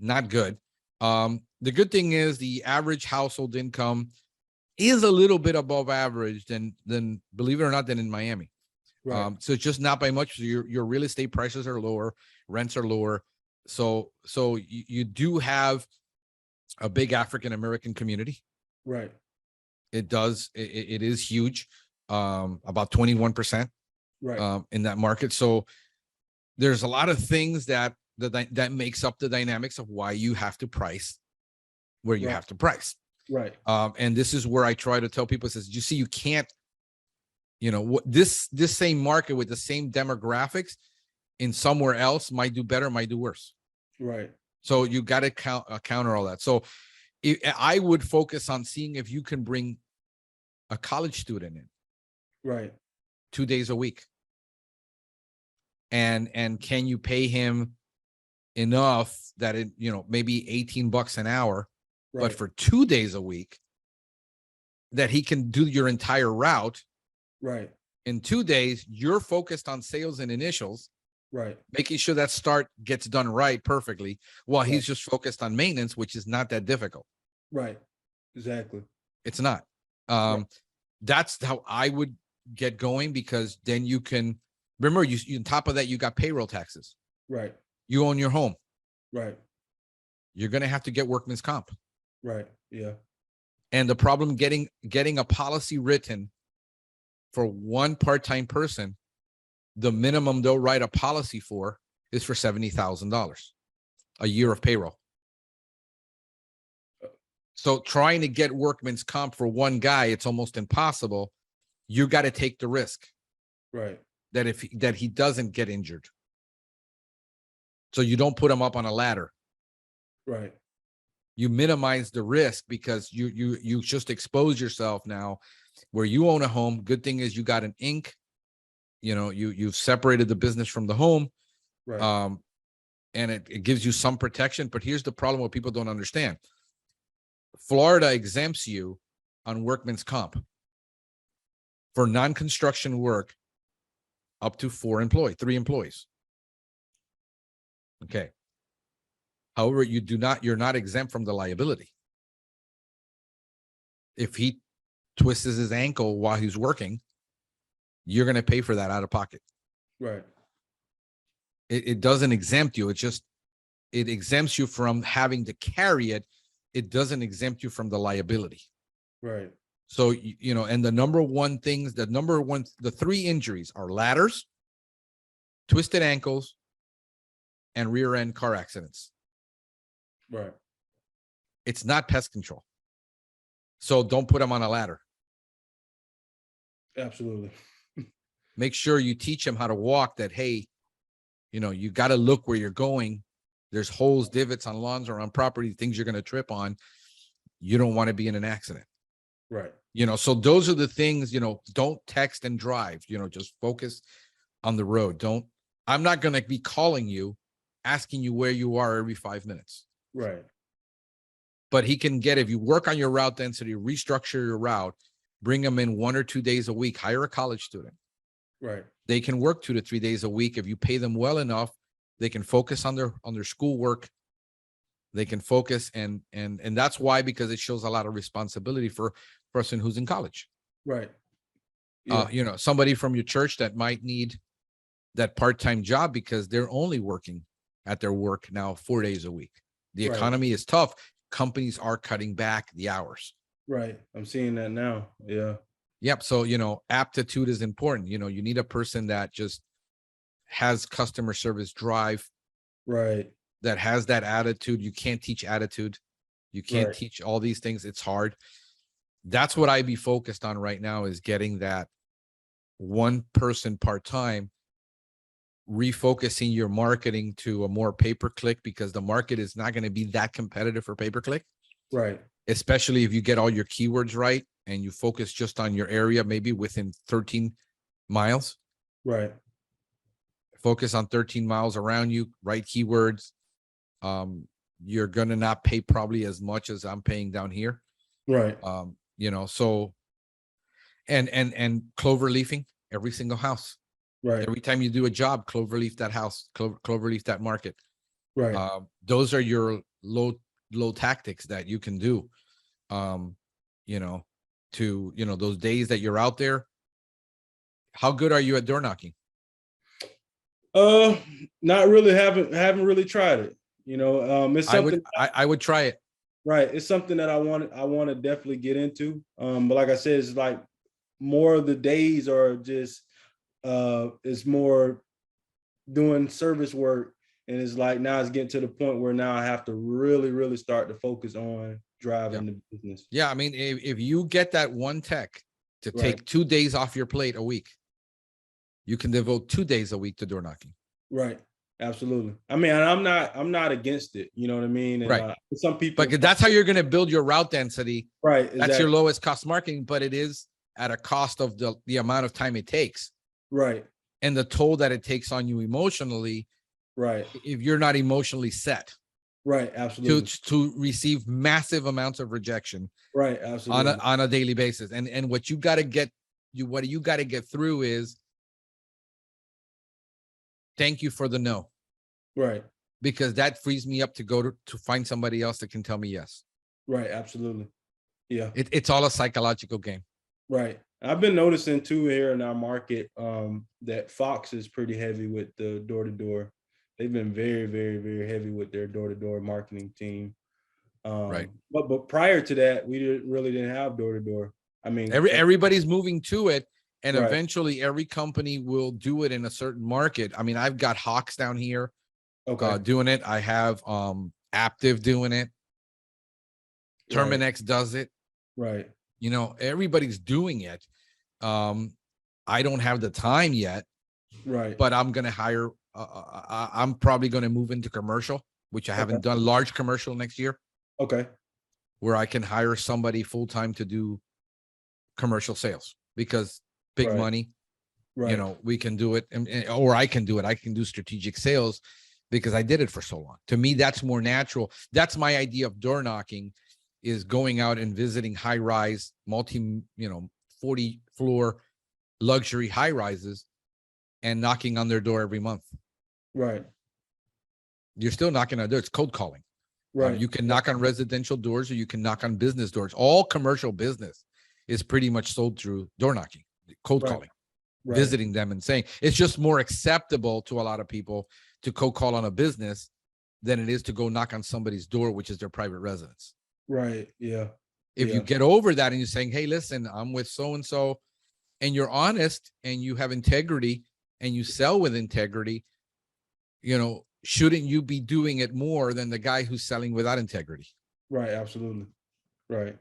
Not good. The good thing is the average household income is a little bit above average than believe it or not, than in Miami. Right. So it's just not by much. Your real estate prices are lower, rents are lower. So you do have a big African American community. Right. It is huge. About 21%. Right. In that market. So there's a lot of things that makes up the dynamics of why you have to price where you have to price. Right. And this is where I try to tell people, says, you see, you can't, this same market with the same demographics in somewhere else might do better, might do worse. Right. So you got to counter all that. So I would focus on seeing if you can bring a college student in. Right. 2 days a week. And can you pay him enough that it, maybe $18 an hour, but for 2 days a week that he can do your entire route. Right. In 2 days, you're focused on sales and initials. Right. Making sure that start gets done right perfectly while he's just focused on maintenance, which is not that difficult. Right. Exactly. It's not. That's how I would get going, because then you can remember you on top of that, you got payroll taxes. Right. You own your home. Right. You're going to have to get workman's comp. Right. Yeah. And the problem getting a policy written for one part-time person, the minimum they'll write a policy for is for $70,000 a year of payroll. So trying to get workman's comp for one guy, it's almost impossible. You got to take the risk. Right. That he doesn't get injured. So you don't put him up on a ladder. Right. You minimize the risk because you just expose yourself now where you own a home. Good thing is you got an Inc. You've separated the business from the home. Right. And it gives you some protection. But here's the problem, what people don't understand. Florida exempts you on workman's comp for non-construction work up to 3 employees. Okay. However, you're not exempt from the liability. If he twists his ankle while he's working, you're going to pay for that out of pocket. Right. It doesn't exempt you. It exempts you from having to carry it. It doesn't exempt you from the liability. Right. So, and the three injuries are ladders, twisted ankles, and rear end car accidents. Right. It's not pest control. So don't put them on a ladder. Absolutely. Make sure you teach them how to walk, that, hey, you got to look where you're going. There's holes, divots on lawns or on property, things you're going to trip on. You don't want to be in an accident. Right. So those are the things, don't text and drive, just focus on the road. I'm not going to be calling you, asking you where you are every 5 minutes. Right. But if you work on your route density, restructure your route, bring them in 1 or 2 days a week, hire a college student. Right. They can work 2 to 3 days a week. If you pay them well enough, they can focus on their schoolwork. They can focus, and that's why, because it shows a lot of responsibility for a person who's in college. Right. Yeah. Somebody from your church that might need that part-time job because they're only working at their work now 4 days a week. The economy is tough. Companies are cutting back the hours. Right. I'm seeing that now. Yeah. Yep. So, aptitude is important. You need a person that just has customer service drive. Right. That has that attitude. You can't teach attitude. You can't teach all these things. It's hard. That's what I be focused on right now, is getting that one person part-time, refocusing your marketing to a more pay-per-click, because the market is not going to be that competitive for pay-per-click. Right. Especially if you get all your keywords right and you focus just on your area, maybe within 13 miles. Right. Focus on 13 miles around you, right keywords. You're going to not pay probably as much as I'm paying down here. Right. So, and clover leafing every single house. Right. Every time you do a job, clover leaf that house, clover leaf that market. Right. Those are your low tactics that you can do. Those days that you're out there. How good are you at door knocking? Not really. Haven't really tried it. It's something I would try it. Right. It's something that I want to definitely get into. But like I said, it's like more of the days are just it's more doing service work, and it's like now it's getting to the point where now I have to really, really start to focus on driving the business. Yeah, I mean, if you get that one tech to take 2 days off your plate a week, you can devote 2 days a week to door knocking. Right. Absolutely. I mean, I'm not against it. You know what I mean? And, right. Some people, but that's how you're going to build your route density. Right. Exactly. That's your lowest cost marketing, but it is at a cost of the amount of time it takes. Right. And the toll that it takes on you emotionally. Right. If you're not emotionally set. Right. Absolutely. To receive massive amounts of rejection. Right. Absolutely. On a daily basis. And what you got to get through is, thank you for the no. Right. Because that frees me up to go to find somebody else that can tell me yes. Right. Absolutely. Yeah. It's all a psychological game. Right. I've been noticing too here in our market that Fox is pretty heavy with the door-to-door. They've been very, very, very heavy with their door-to-door marketing team. Right. But prior to that, we didn't have door-to-door. I mean, everybody's moving to it. And eventually every company will do it in a certain market. I mean, I've got Hawks down here doing it. I have Aptiv doing it. Terminex does it. Right. Everybody's doing it. I don't have the time yet. Right. But I'm going to hire, I'm probably going to move into commercial, which I haven't done large commercial next year. Okay. Where I can hire somebody full-time to do commercial sales, because big money, we can do it, or I can do it. I can do strategic sales because I did it for so long. To me, that's more natural. That's my idea of door knocking, is going out and visiting high-rise, 40 floor luxury high rises and knocking on their door every month. Right. You're still knocking on their door. It's cold calling. Right. You can knock on residential doors, or you can knock on business doors. All commercial business is pretty much sold through door knocking, cold calling, visiting them and saying. It's just more acceptable to a lot of people to cold call on a business than it is to go knock on somebody's door, which is their private residence. Right. Yeah. If you get over that and you're saying, hey, listen, I'm with so-and-so, and you're honest and you have integrity and you sell with integrity, shouldn't you be doing it more than the guy who's selling without integrity? Right. Absolutely. Right.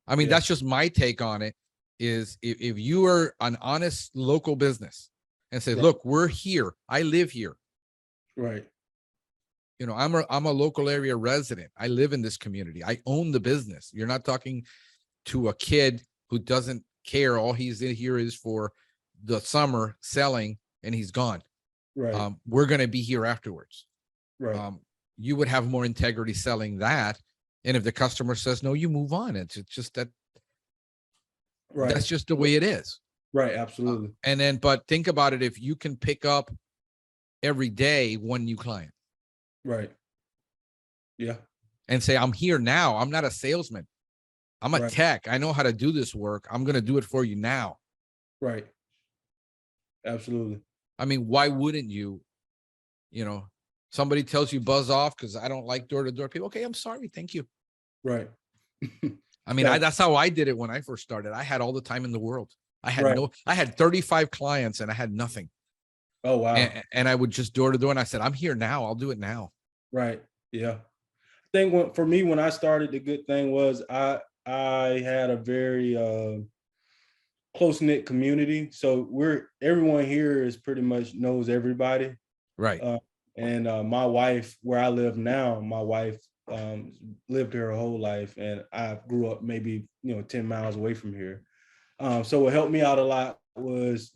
I mean, that's just my take on it, is if you are an honest local business and say, look, we're here, I live here. Right. I'm a local area resident. I live in this community. I own the business. You're not talking to a kid who doesn't care. All he's in here is for the summer selling and he's gone. Right. We're going to be here afterwards. Right. You would have more integrity selling that. And if the customer says no, you move on. It's just that. Right. That's just the way it is. Right. Absolutely. But think about it. If you can pick up every day one new client. Right. Yeah. And say, I'm here now. I'm not a salesman. I'm a tech. I know how to do this work. I'm going to do it for you now. Right. Absolutely. I mean, why wouldn't you? Somebody tells you buzz off because I don't like door-to-door people. Okay, I'm sorry. Thank you. Right. I mean, that's how I did it when I first started. I had all the time in the world. I had 35 clients and I had nothing. Oh, wow. And I would just door-to-door and I said, I'm here now. I'll do it now. Right. Yeah. I think for me, when I started, the good thing was I had a very close-knit community. So everyone here is pretty much knows everybody. Right. And my wife, where I live now, my wife lived here her whole life, and I grew up maybe 10 miles away from here. So what helped me out a lot was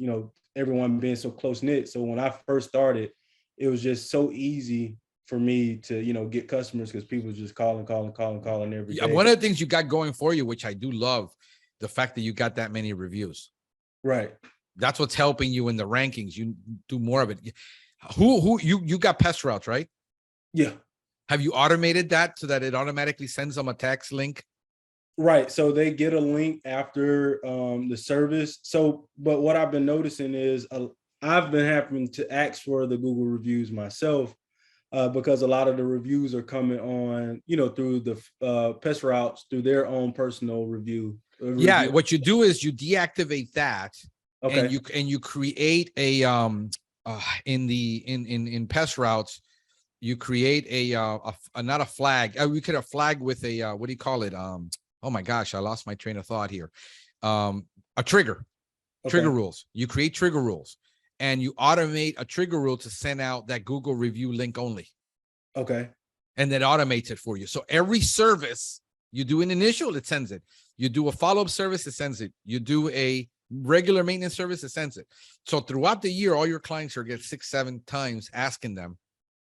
everyone being so close-knit. So when I first started, it was just so easy for me to get customers, because people just calling every day. One of the things you got going for you, which I do love, the fact that you got that many reviews. Right. That's what's helping you in the rankings. You do more of it. Who you got Pest Routes, right? Yeah. Have you automated that so that it automatically sends them a text link? Right. So they get a link after the service. So, but what I've been noticing is I've been having to ask for the Google reviews myself, because a lot of the reviews are coming on, through the Pest Routes, through their own personal review. Yeah. What you do is you deactivate that. Okay. And you create a in Pest Routes, you create a not a flag. We could have flag with a what do you call it? Oh my gosh, I lost my train of thought here. A trigger. Okay. Trigger rules. You create trigger rules, and you automate a trigger rule to send out that Google review link only. Okay. And then automates it for you. So every service you do an initial, it sends it. You do a follow-up service, it sends it. You do a regular maintenance service, it sends it. So throughout the year, all your clients are get 6-7 times asking them.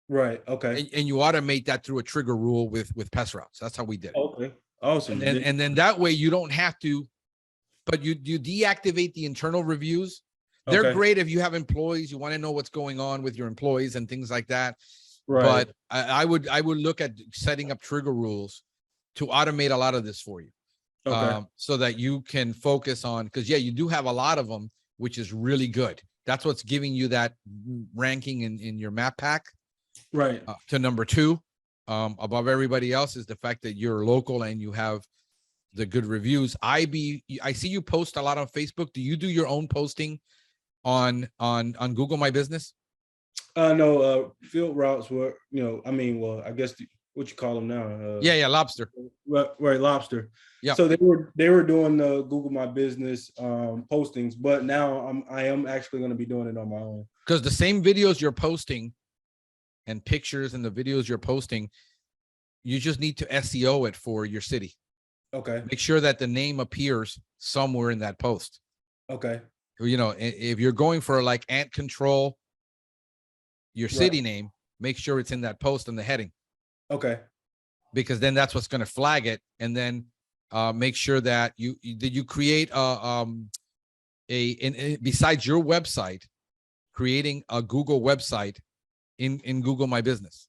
Right. Okay. And you automate that through a trigger rule with Pest Routes. That's how we did it. Okay. Awesome. And then that way you don't have to, but you deactivate the internal reviews. They're great if you have employees, you want to know what's going on with your employees and things like that. Right. But I would look at setting up trigger rules to automate a lot of this for you. Okay. So that you can focus on, because you do have a lot of them, which is really good. That's what's giving you that ranking in your map pack. Right. To number 2, above everybody else, is the fact that you're local and you have the good reviews. I see you post a lot on Facebook. Do you do your own posting on Google My Business? No, field routes were, I guess what you call them now? Lobster. Right, Lobster. Yeah. So they were doing the Google My Business postings, but now I am actually going to be doing it on my own. Because the same videos you're posting and pictures and the videos you're posting, you just need to SEO it for your city. Okay. Make sure that the name appears somewhere in that post. Okay. If you're going for like ant control, your city name, make sure it's in that post in the heading. Okay. Because then that's what's going to flag it. And then make sure that you create besides your website, creating a Google website in Google My Business.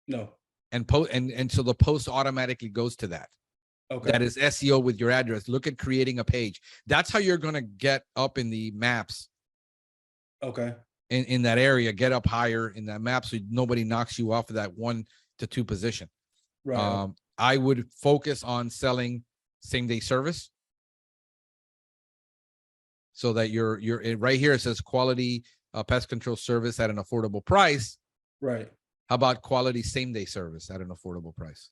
No. And so the post automatically goes to that. Okay. That is SEO with your address. Look at creating a page. That's how you're going to get up in the maps. Okay. In that area, get up higher in that map so nobody knocks you off of that 1 to 2 position. Right. I would focus on selling same day service, so that you're right here. It says quality pest control service at an affordable price. Right. How about quality same day service at an affordable price?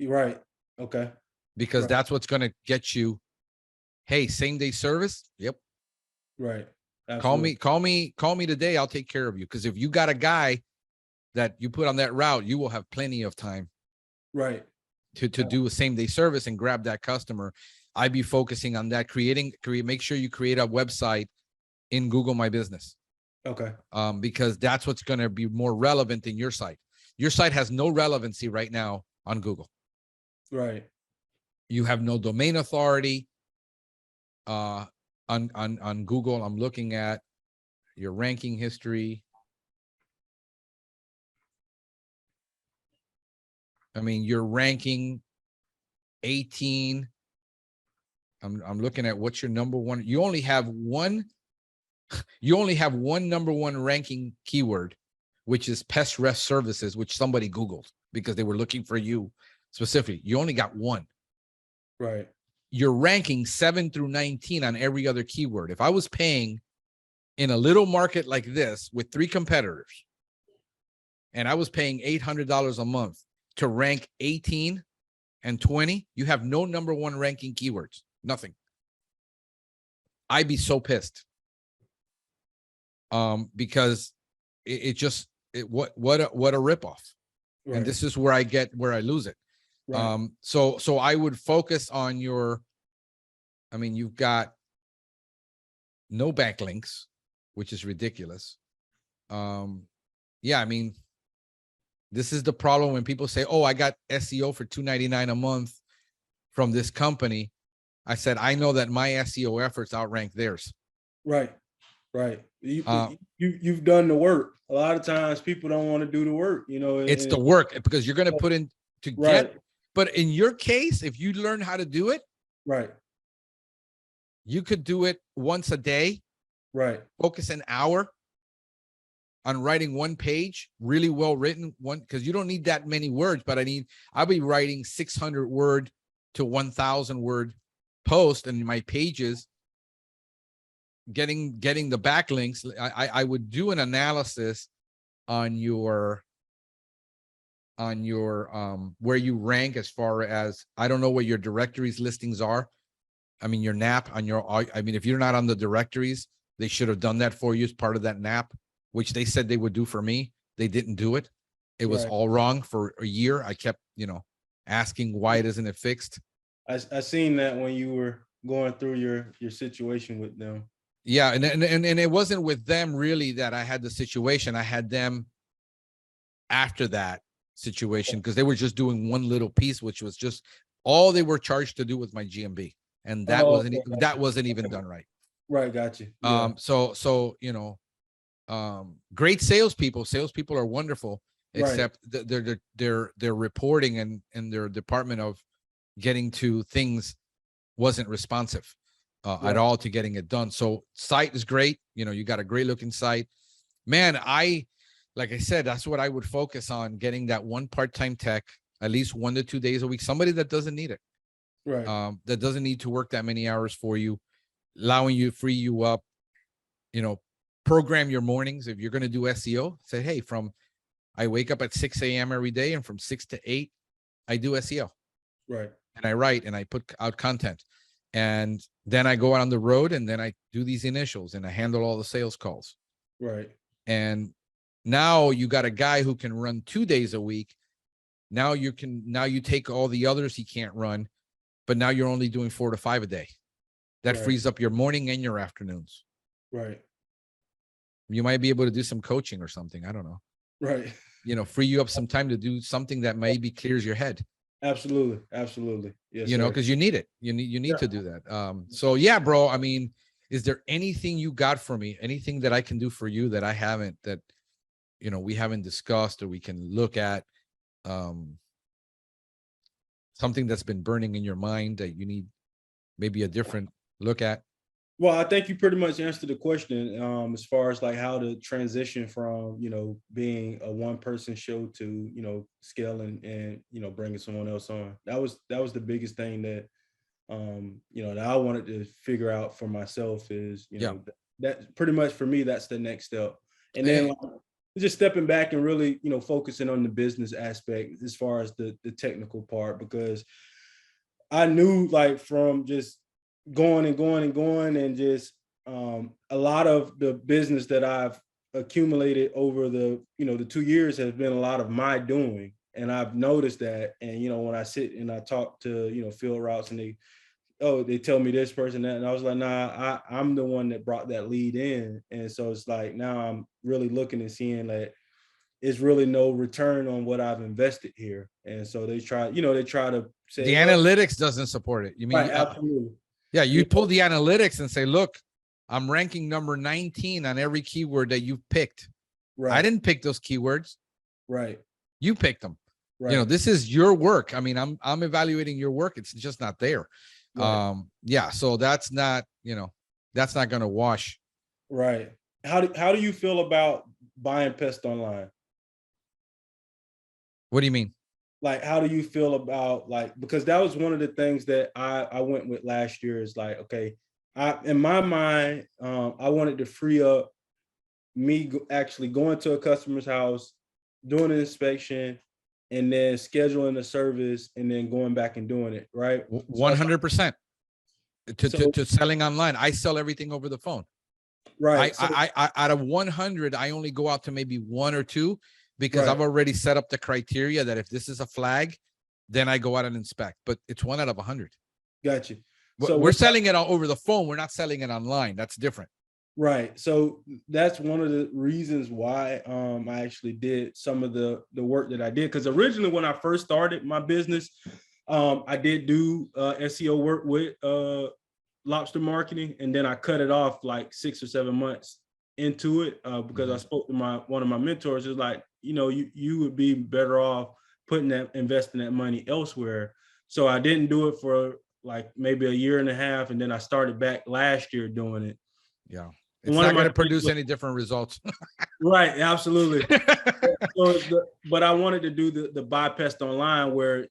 Right. Okay. Because Right. that's what's going to get you. Hey, same day service. Yep. Right. Absolutely. Call me today. I'll take care of you. Because if you got a guy that you put on that route, you will have plenty of time. Right. To do a same day service and grab that customer. I'd be focusing on that. Make sure you create a website in Google My Business. Okay. Because that's what's going to be more relevant in your site. Your site has no relevancy right now on Google. Right. You have no domain authority. On Google, I'm looking at your ranking history. I mean, you're ranking 18. I'm looking at what's your number one. You only have one number one ranking keyword, which is Pest Ref Services, which somebody Googled because they were looking for you specifically. You only got one. Right. You're ranking 7 through 19 on every other keyword. If I was paying in a little market like this with 3 competitors, and I was paying $800 a month to rank 18 and 20, you have no number one ranking keywords. Nothing. I'd be so pissed. Because what a ripoff. Right. And this is where I lose it. Right. So I would focus on you've got no backlinks, which is ridiculous. Yeah, I mean, this is the problem when people say, oh, I got SEO for $2.99 a month from this company. I said, I know that my SEO efforts outrank theirs. Right. Right. You've done the work. A lot of times people don't want to do the work, It's the work because you're going to put in to right. get, but in your case, if you learn how to do it, right. You could do it once a day. Right. Focus an hour on writing one page, really well written one, because you don't need that many words, but I'll be writing 600 word to 1,000 word post in my pages, getting the backlinks. I would do an analysis on your where you rank as far as, I don't know what your directories listings are. I mean, your NAP on if you're not on the directories, they should have done that for you as part of that NAP, which they said they would do for me. They didn't do it. It was all wrong for a year. I kept, asking why isn't it fixed? I seen that when you were going through your situation with them. Yeah, and it wasn't with them really that I had the situation. I had them after that situation because they were just doing one little piece, which was just all they were charged to do with my GMB, and that wasn't even done right. Right, got you. Yeah. So great salespeople are wonderful, except their reporting and their department of getting to things wasn't responsive at all to getting it done. So site is great. You got a great looking site, man. Like I said, that's what I would focus on, getting that one part-time tech, at least 1 to 2 days a week, somebody that doesn't need it. Right. That doesn't need to work that many hours for you, allowing you, free you up, program your mornings. If you're going to do SEO, say, hey, I wake up at 6 a.m. every day, and from 6 to 8, I do SEO. Right. And I write and I put out content. And then I go out on the road and then I do these initials and I handle all the sales calls. Right. And now you got a guy who can run 2 days a week. Now you take all the others he can't run, but now you're only doing 4 to 5 a day. That frees up your morning and your afternoons. Right. You might be able to do some coaching or something. I don't know. Right. Free you up some time to do something that maybe clears your head. Absolutely. Absolutely. Yes, because you need it. You need to do that. So yeah, bro, I mean, is there anything you got for me? Anything that I can do for you that I haven't, that, we haven't discussed, or we can look at, something that's been burning in your mind that you need maybe a different look at? Well, I think you pretty much answered the question, as far as like how to transition from, being a one-person show to, scaling and, bringing someone else on. That was the biggest thing that that I wanted to figure out for myself is, Yeah. that pretty much for me, that's the next step. And then Eh, just stepping back and really, focusing on the business aspect as far as the technical part, because I knew like from just going and going and going and just a lot of the business that I've accumulated over the 2 years has been a lot of my doing. And I've noticed that. And, when I sit and I talk to, field routes and they tell me this person that, and I was like, nah, I'm the one that brought that lead in. And so it's like, now I'm really looking and seeing that it's really no return on what I've invested here. And so they try to say, the well, analytics doesn't support it. You mean, right, absolutely. yeah, you pull the analytics and say, look, I'm ranking number 19 on every keyword that you picked. Right. I didn't pick those keywords. Right. You picked them. Right. This is your work. I mean, I'm evaluating your work. It's just not there. Right. Yeah. So that's not going to wash. Right. How do you feel about buying pests online? What do you mean? Like, how do you feel about, like, because that was one of the things that I went with last year is like, okay, in my mind, I wanted to free up me actually going to a customer's house, doing an inspection, and then scheduling a service, and then going back and doing it, right? 100%. To selling online. I sell everything over the phone. Right. I out of 100, I only go out to maybe one or two, because Right. I've already set up the criteria that if this is a flag, then I go out and inspect. But it's 1 out of 100. Got you. So we're selling it over the phone. We're not selling it online. That's different. Right. So that's one of the reasons why I actually did some of the work that I did. Because originally when I first started my business, I did do SEO work with lobster marketing, and then I cut it off like 6 or 7 months into it because I spoke to one of my mentors. Is like, you would be better off investing that money elsewhere. So I didn't do it for like maybe a year and a half, and then I started back last year doing it. Yeah. It's not going to produce any different results. Right, absolutely. But I wanted to do the buy pest online, where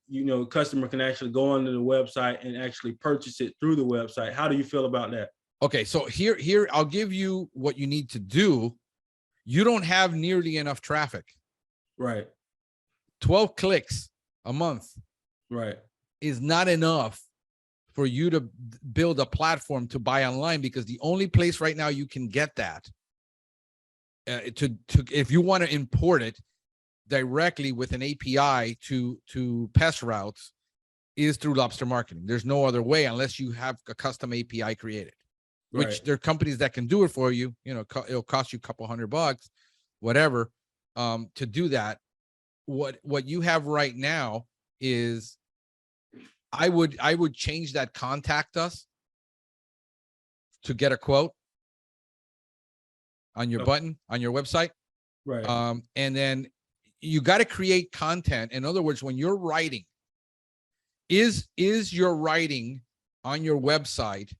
customer can actually go onto the website and actually purchase it through the website. How do you feel about that? Okay, so here I'll give you what you need to do. You don't have nearly enough traffic. Right. 12 clicks a month. Right. Is not enough for you to build a platform to buy online, because the only place right now you can get that if you want to import it directly with an API to pest routes is through lobster marketing. There's no other way unless you have a custom API created, which Right. there are companies that can do it for you. It'll cost you a couple $100, whatever, to do that. What you have right now is, I would change that contact us to get a quote on your button on your website. Right. And then you got to create content. In other words, when you're writing, is your writing on your website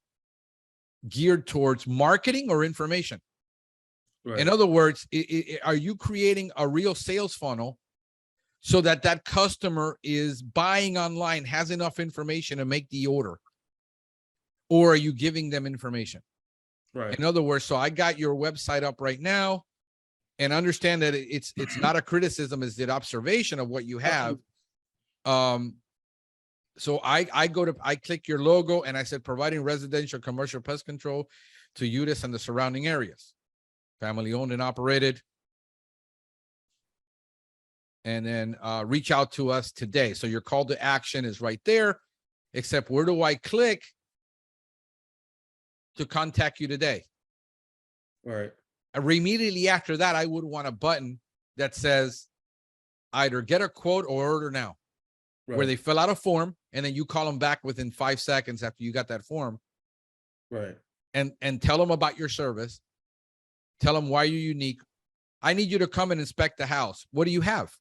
geared towards marketing or information? Right. In other words, are you creating a real sales funnel so that customer is buying online, has enough information to make the order? Or are you giving them information? Right. In other words, so I got your website up right now, and understand that it's not a criticism, it's an observation of what you have. So I click your logo and I said, providing residential commercial pest control to UTIS and the surrounding areas, family owned and operated. And then reach out to us today. So your call to action is right there, except where do I click to contact you today? All right. Immediately after that, I would want a button that says either get a quote or order now, right, where they fill out a form and then you call them back within 5 seconds after you got that form. Right. And tell them about your service. Tell them why you're unique. I need you to come and inspect the house. What do you have?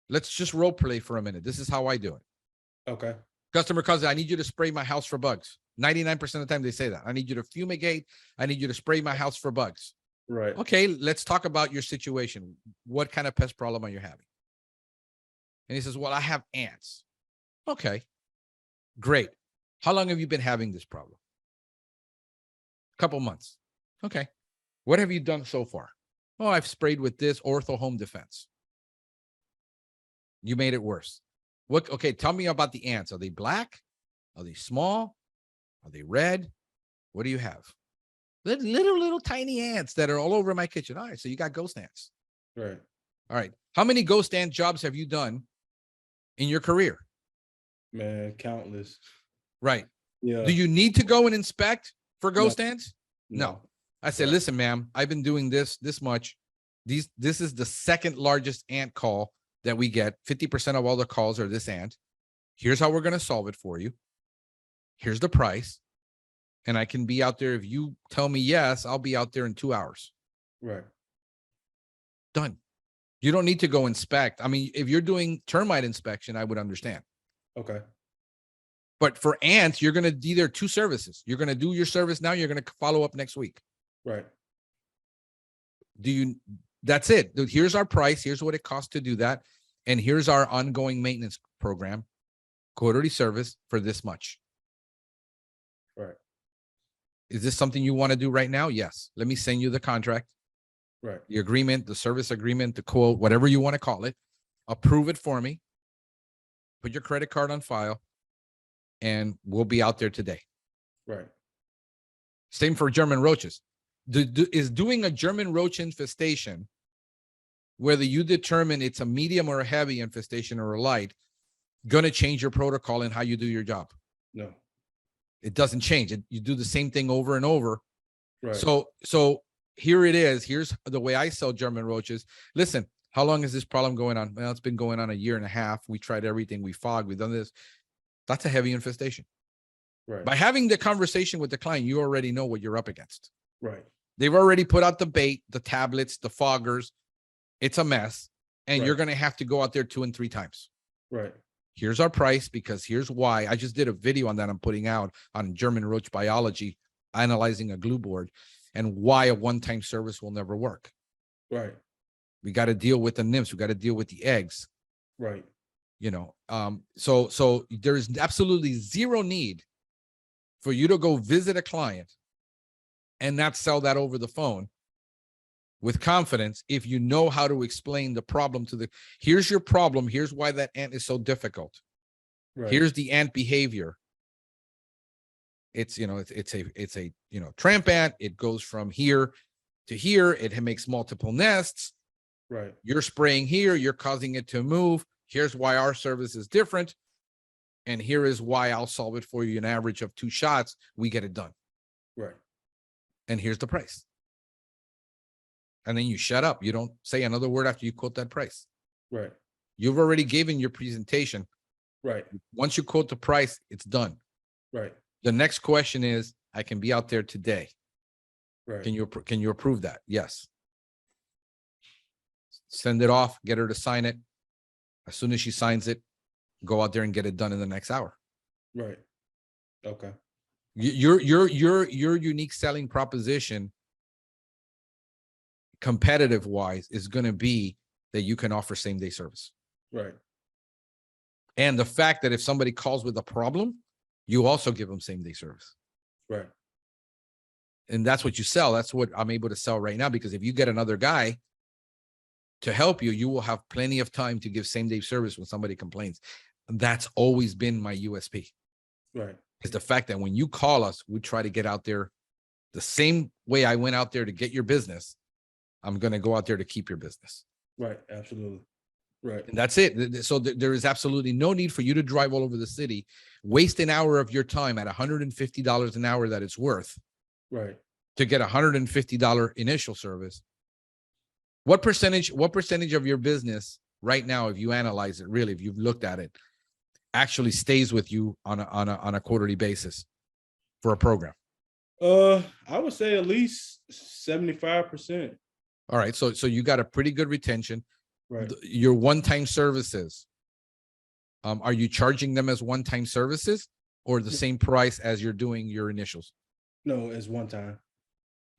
Let's just role play for a minute. This is how I do it. Okay. Customer comes in, I need you to spray my house for bugs. 99% of the time they say that. I need you to fumigate. I need you to spray my house for bugs. Right. Okay, let's talk about your situation. What kind of pest problem are you having? And he says, well, I have ants. Okay, great. How long have you been having this problem? A couple months. Okay. What have you done so far? Oh, I've sprayed with this Ortho Home Defense. You made it worse. What? Okay, tell me about the ants. Are they black? Are they small? Are they red? What do you have? Little tiny ants that are all over my kitchen. All right, so you got ghost ants. Right. All right. How many ghost ant jobs have you done in your career? Man, countless. Right. Yeah. Do you need to go and inspect for ghost ants? No. I said, Right. listen, ma'am, I've been doing this much. This is the second largest ant call that we get. 50% of all the calls are this ant. Here's how we're going to solve it for you. Here's the price. And I can be out there. If you tell me yes, I'll be out there in 2 hours. Right. Done. You don't need to go inspect. I mean, if you're doing termite inspection, I would understand. Okay. But for ants, you're going to do there 2 services. You're going to do your service now. You're going to follow up next week. Right. That's it. Here's our price. Here's what it costs to do that. And here's our ongoing maintenance program, quarterly service for this much. Right. Is this something you want to do right now? Yes. Let me send you the contract, Right. the agreement, the service agreement, the quote, whatever you want to call it. Approve it for me. Put your credit card on file, and we'll be out there today. Right. Same for German roaches. Is doing a German roach infestation, whether you determine it's a medium or a heavy infestation or a light, going to change your protocol and how you do your job? No. It doesn't change. You do the same thing over and over. Right. So here it is. Here's the way I sell German roaches. Listen, how long is this problem going on? Well, it's been going on 1.5 years. We tried everything. We fogged. We've done this. That's a heavy infestation. Right. By having the conversation with the client, you already know what you're up against. Right. They've already put out the bait, the tablets, the foggers. It's a mess. And Right. you're going to have to go out there 2 and 3 times. Right. Here's our price, because here's why. I just did a video on that I'm putting out on German roach biology, analyzing a glue board, and why a one-time service will never work. Right. We got to deal with the nymphs. We got to deal with the eggs. Right. So there's absolutely zero need for you to go visit a client and not sell that over the phone with confidence if you know how to explain the problem here's your problem. Here's why that ant is so difficult. Right. Here's the ant behavior. It's a tramp ant. It goes from here to here. It makes multiple nests. Right. You're spraying here. You're causing it to move. Here's why our service is different. And here is why I'll solve it for you. An average of 2 shots, we get it done. Right. And here's the price. And then you shut up. You don't say another word after you quote that price. Right. You've already given your presentation. Right. Once you quote the price, it's done. Right. The next question is, I can be out there today. Right. Can you approve that? Yes. Send it off, get her to sign it. As soon as she signs it, go out there and get it done in the next hour. Right. Okay. Your unique selling proposition, competitive wise, is going to be that you can offer same day service. Right. And the fact that if somebody calls with a problem, you also give them same day service. Right. And that's what you sell. That's what I'm able to sell right now, because if you get another guy to help you, you will have plenty of time to give same day service when somebody complains. And that's always been my USP. Right. Is the fact that when you call us, we try to get out there the same way I went out there to get your business. I'm going to go out there to keep your business. Right. Absolutely. Right. And that's it. So there is absolutely no need for you to drive all over the city, waste an hour of your time at $150 an hour that it's worth. Right. To get $150 initial service. What percentage of your business right now, if you analyze it, really, if you've looked at it, actually stays with you on a quarterly basis for a program? I would say at least 75%. All right. So you got a pretty good retention. Right. Your one-time services, are you charging them as one-time services or the same price as you're doing your initials? No, it's one time.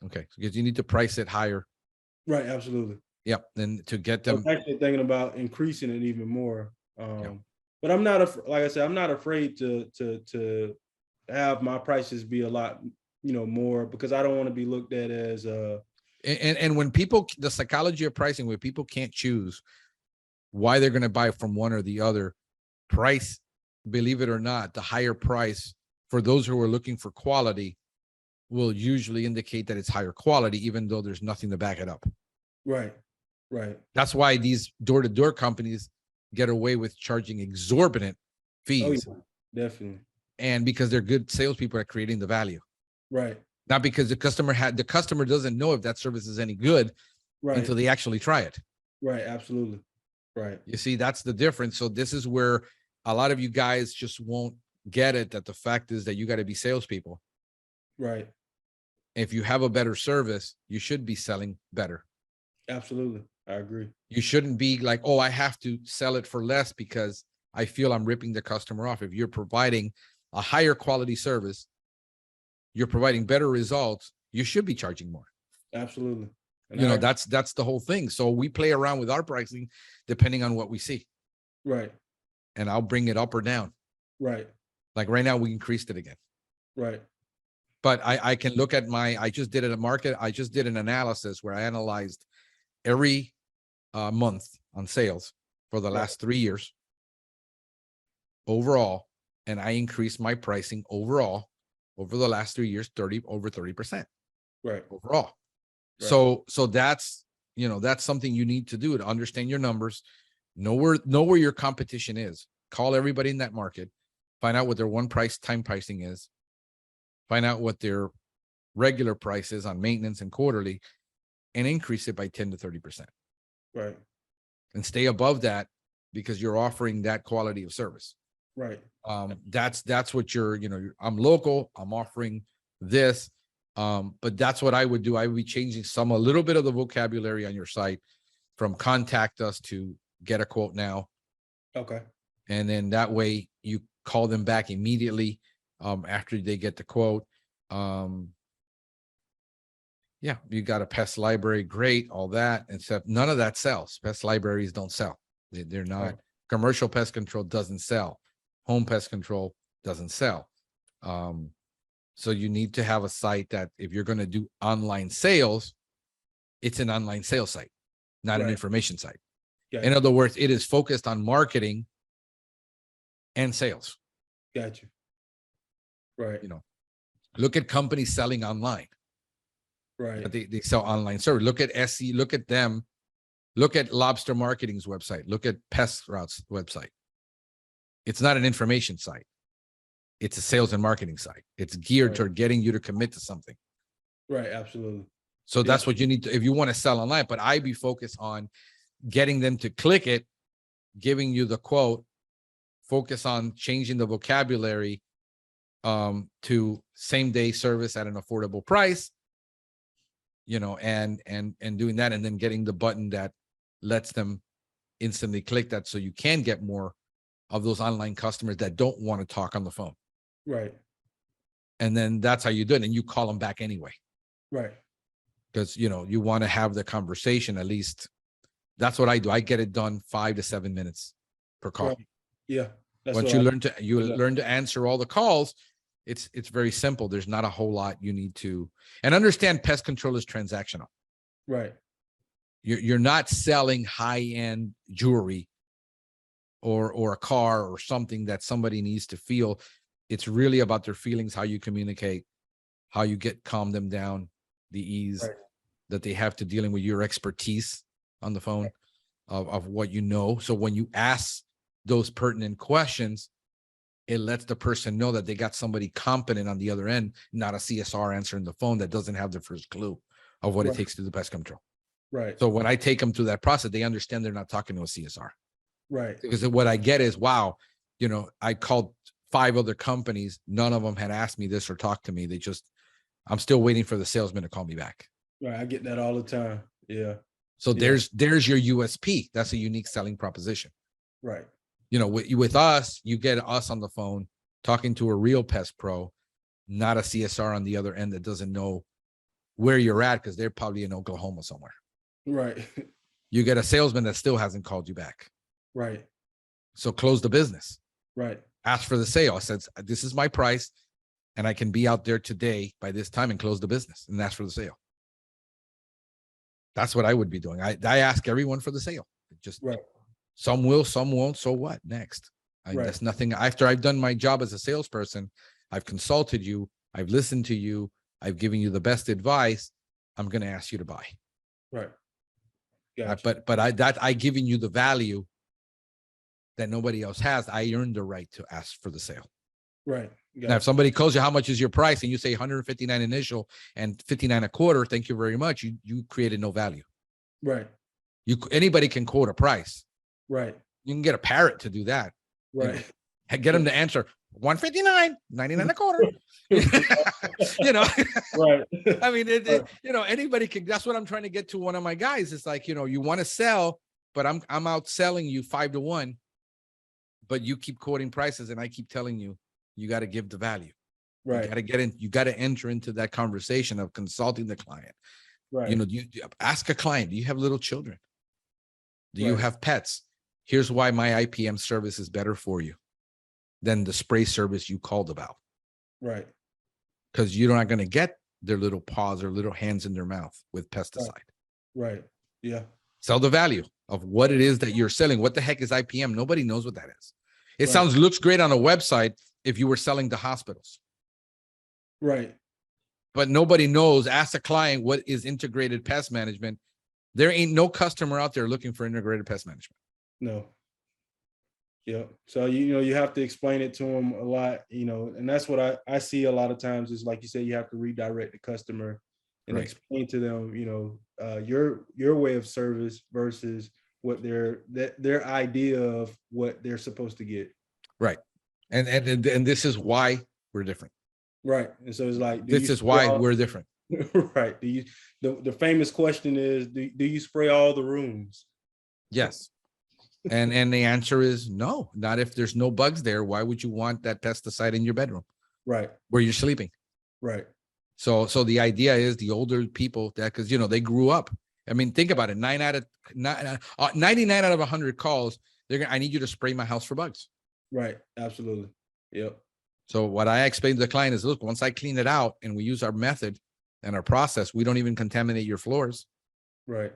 Okay. Because you need to price it higher. Right. Absolutely. Yep. Then to get I them. was actually thinking about increasing it even more. But I'm not, like I said, I'm not afraid to have my prices be a lot, more, because I don't want to be looked at as and when people, the psychology of pricing, where people can't choose why they're going to buy from one or the other, price, believe it or not, the higher price for those who are looking for quality will usually indicate that it's higher quality, even though there's nothing to back it up. Right. That's why these door-to-door companies get away with charging exorbitant fees. Oh, yeah, definitely. And because they're good salespeople at creating the value. Right. Not because the customer doesn't know if that service is any good until they actually try it. Right. Absolutely. Right. You see, that's the difference. So this is where a lot of you guys just won't get it, that the fact is that you got to be salespeople. Right. If you have a better service, you should be selling better. Absolutely. I agree. You shouldn't be like, oh, I have to sell it for less because I feel I'm ripping the customer off. If you're providing a higher quality service, you're providing better results, you should be charging more. Absolutely. And that's the whole thing. So we play around with our pricing depending on what we see. Right. And I'll bring it up or down. Right. Like right now, we increased it again. Right. But I can look at I just did an analysis where I analyzed every month on sales for the last 3 years overall. And I increased my pricing overall over the last 3 years, over 30%. Right. Overall. Right. So that's, that's something you need to do, to understand your numbers, know where your competition is, call everybody in that market, find out what their one price time pricing is, find out what their regular price is on maintenance and quarterly, and increase it by 10 to 30%. Right. And stay above that because you're offering that quality of service. Right. That's what I'm local, I'm offering this. But that's what I would do. I would be changing a little bit of the vocabulary on your site from contact us to get a quote now. Okay. And then that way you call them back immediately after they get the quote. Yeah, you got a pest library, great, all that, except none of that sells. Pest libraries don't sell. They're not. Right. Commercial pest control doesn't sell. Home pest control doesn't sell. So you need to have a site that if you're going to do online sales, it's an online sales site, not an information site. Gotcha. In other words, it is focused on marketing and sales. Gotcha. Right. Look at companies selling online. Right. They sell online service. Look at SE, look at them. Look at Lobster Marketing's website. Look at Pest Route's website. It's not an information site. It's a sales and marketing site. It's geared toward getting you to commit to something. Right. Absolutely. So that's what you need to, if you want to sell online, but I'd be focused on getting them to click it, giving you the quote, focus on changing the vocabulary to same day service at an affordable price, and doing that, and then getting the button that lets them instantly click that so you can get more of those online customers that don't want to talk on the phone. Right. And then that's how you do it. And you call them back anyway. Right. Because, you want to have the conversation, at least. That's what I do. I get it done 5 to 7 minutes per call. Right. Yeah. Once you learn to answer all the calls, it's very simple. There's not a whole lot you need to, and understand pest control is transactional. Right. You're not selling high-end jewelry or a car or something that somebody needs to feel. It's really about their feelings, how you communicate, how you calm them down, the ease that they have to dealing with your expertise on the phone of what you know. So when you ask those pertinent questions, it lets the person know that they got somebody competent on the other end, not a CSR answering the phone that doesn't have the first clue of what it takes to do pest control. Right. So when I take them through that process, they understand they're not talking to a CSR. Right. Because what I get is, wow, I called 5 other companies. None of them had asked me this or talked to me. I'm still waiting for the salesman to call me back. Right. I get that all the time. Yeah. So there's your USP. That's a unique selling proposition. Right. With us, you get us on the phone talking to a real pest pro, not a CSR on the other end that doesn't know where you're at because they're probably in Oklahoma somewhere. Right. You get a salesman that still hasn't called you back. Right. So close the business. Right. Ask for the sale. I said, this is my price. and I can be out there today by this time and close the business and ask for the sale. That's what I would be doing. I ask everyone for the sale. Just Right. Some will, some won't. So what? Next. Right. That's nothing. After I've done my job as a salesperson, I've consulted you, I've listened to you, I've given you the best advice. I'm going to ask you to buy. Right. Gotcha. But I giving you the value that nobody else has. I earned the right to ask for the sale. Right. Now, Gotcha. if somebody calls you, how much is your price? And you say 159 initial and 59 a quarter, thank you very much. You created no value. Right. Anybody can quote a price. Right. You can get a parrot to do that. Right. Get them to answer 159, 99 a quarter. Right. I mean, anybody can. That's what I'm trying to get to one of my guys. It's like, you want to sell, but I'm out selling you 5 to 1, but you keep quoting prices and I keep telling you, you got to give the value. Right. You got to get in, you got to enter into that conversation of consulting the client. Right. You ask a client, do you have little children? Do you have pets? Here's why my IPM service is better for you than the spray service you called about. Right. Because you're not going to get their little paws or little hands in their mouth with pesticide. Right. Yeah. Sell the value of what it is that you're selling. What the heck is IPM? Nobody knows what that is. It looks great on a website if you were selling to hospitals. Right. But nobody knows. Ask a client, what is integrated pest management? There ain't no customer out there looking for integrated pest management. No. Yeah. So, you have to explain it to them a lot, and that's what I see a lot of times is, like you said, you have to redirect the customer and explain to them, your way of service versus what their idea of what they're supposed to get. Right. And this is why we're different. Right. And so it's like, this is why we're different. Right. The famous question is, do you spray all the rooms? Yes. And the answer is no, not if there's no bugs there. Why would you want that pesticide in your bedroom? Right. Where you're sleeping. Right. So the idea is the older people that, because, they grew up. I mean, think about it. 99 out of 100 calls, I need you to spray my house for bugs. Right. Absolutely. Yep. So what I explain to the client is, look, once I clean it out and we use our method and our process, we don't even contaminate your floors. Right.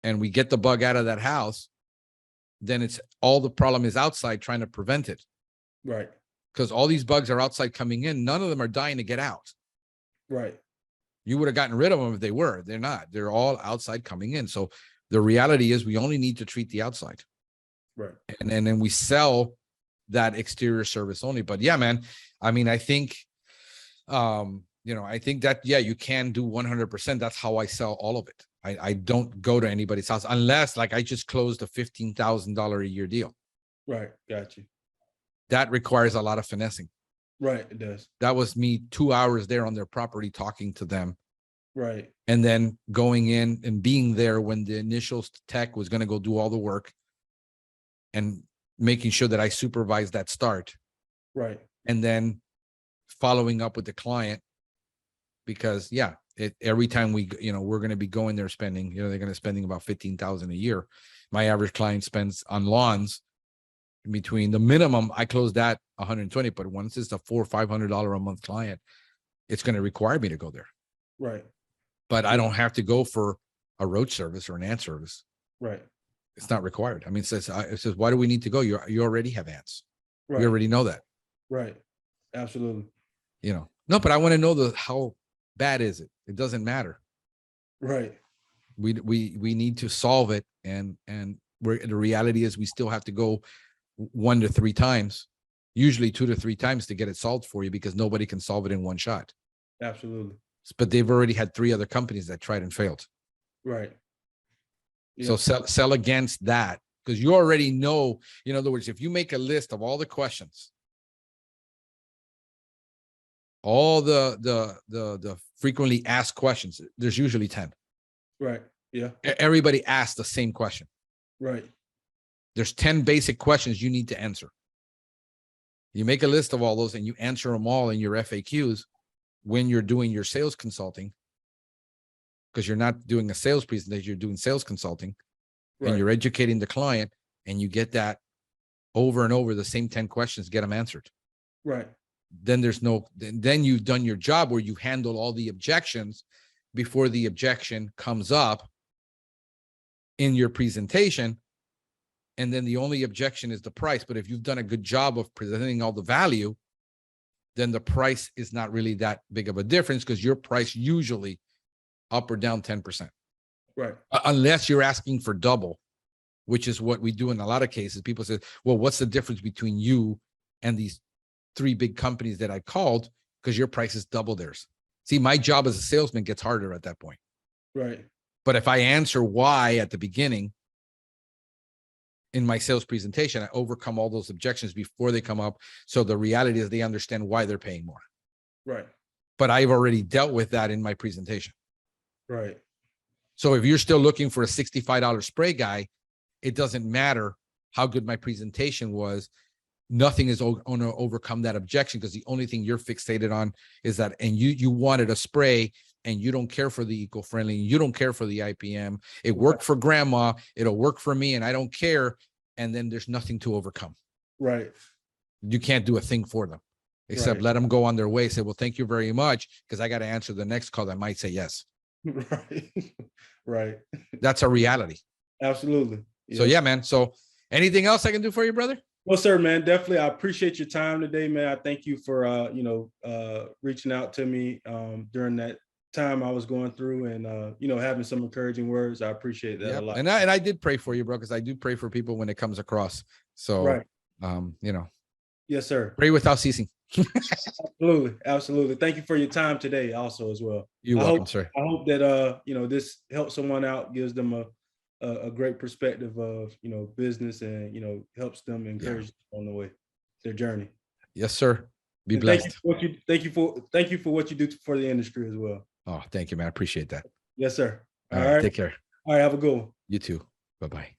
And we get the bug out of that house, then it's all the problem is outside trying to prevent it. Right. Because all these bugs are outside coming in. None of them are dying to get out. Right. You would have gotten rid of them if they were. They're not. They're all outside coming in. So the reality is we only need to treat the outside. Right. And then we sell that exterior service only. But yeah, man, I mean, I think, I think that, you can do 100%. That's how I sell all of it. I don't go to anybody's house unless, like, I just closed a $15,000 a year deal. Right. Got you. That requires a lot of finessing. Right. It does. That was me 2 hours there on their property talking to them. Right. And then going in and being there when the initial tech was going to go do all the work and making sure that I supervised that start. Right. And then following up with the client, because every time we're going to be going there spending, they're going to spending about $15,000 a year. My average client spends on lawns between the minimum. I closed that 120, but once it's a $400 or $500 a month client, it's going to require me to go there. Right. But I don't have to go for a roach service or an ant service. Right. It's not required. I mean, it says, why do we need to go? You already have ants. Right. You already know that. Right. Absolutely. No, but I want to know how bad is it? It doesn't matter. Right. We need to solve it. And the reality is we still have to go 1 to 3 times, usually 2 to 3 times to get it solved for you, because nobody can solve it in one shot. Absolutely. But they've already had 3 other companies that tried and failed. Right. So sell against that, because you already know, in other words, if you make a list of all the questions, all the frequently asked questions, there's usually 10. Right. Yeah. Everybody asks the same question. Right. There's 10 basic questions you need to answer. You make a list of all those and you answer them all in your FAQs when you're doing your sales consulting, because you're not doing a sales presentation, you're doing sales consulting. Right. And you're educating the client, and you get that over and over, the same 10 questions, get them answered. Right. then then you've done your job where you handle all the objections before the objection comes up in your presentation. And then the only objection is the price. But if you've done a good job of presenting all the value, then the price is not really that big of a difference, because your price usually up or down 10%. Right. Unless you're asking for double, which is what we do in a lot of cases. People say, well, what's the difference between you and these 3 big companies that I called? Because your price is double theirs. See, my job as a salesman gets harder at that point. Right. But if I answer why at the beginning in my sales presentation, I overcome all those objections before they come up. So the reality is they understand why they're paying more. Right. But I've already dealt with that in my presentation. Right. So if you're still looking for a $65 spray guy, it doesn't matter how good my presentation was. Nothing is going to overcome that objection, because the only thing you're fixated on is that, and you wanted a spray, and you don't care for the eco-friendly, you don't care for the IPM. It worked for grandma, it'll work for me, and I don't care. And then there's nothing to overcome. Right. You can't do a thing for them except let them go on their way. Say, well, thank you very much, because I got to answer the next call that might say yes. Right. Right. That's a reality. Absolutely. Yeah. So yeah, man. So anything else I can do for you, brother? Well, sir, man, definitely. I appreciate your time today, man. I thank you for, reaching out to me during that time I was going through, and, having some encouraging words. I appreciate that a lot. And I did pray for you, bro, because I do pray for people when it comes across. So, right. Yes, sir. Pray without ceasing. Absolutely. Absolutely. Thank you for your time today also as well. You're welcome, sir. I hope that, this helps someone out, gives them a great perspective of, business, and, helps them encourage on the way, their journey. Yes, sir. Be blessed. Thank you for what you do for the industry as well. Oh, thank you, man. I appreciate that. Yes, sir. All right. Take care. All right. Have a good one. You too. Bye-bye.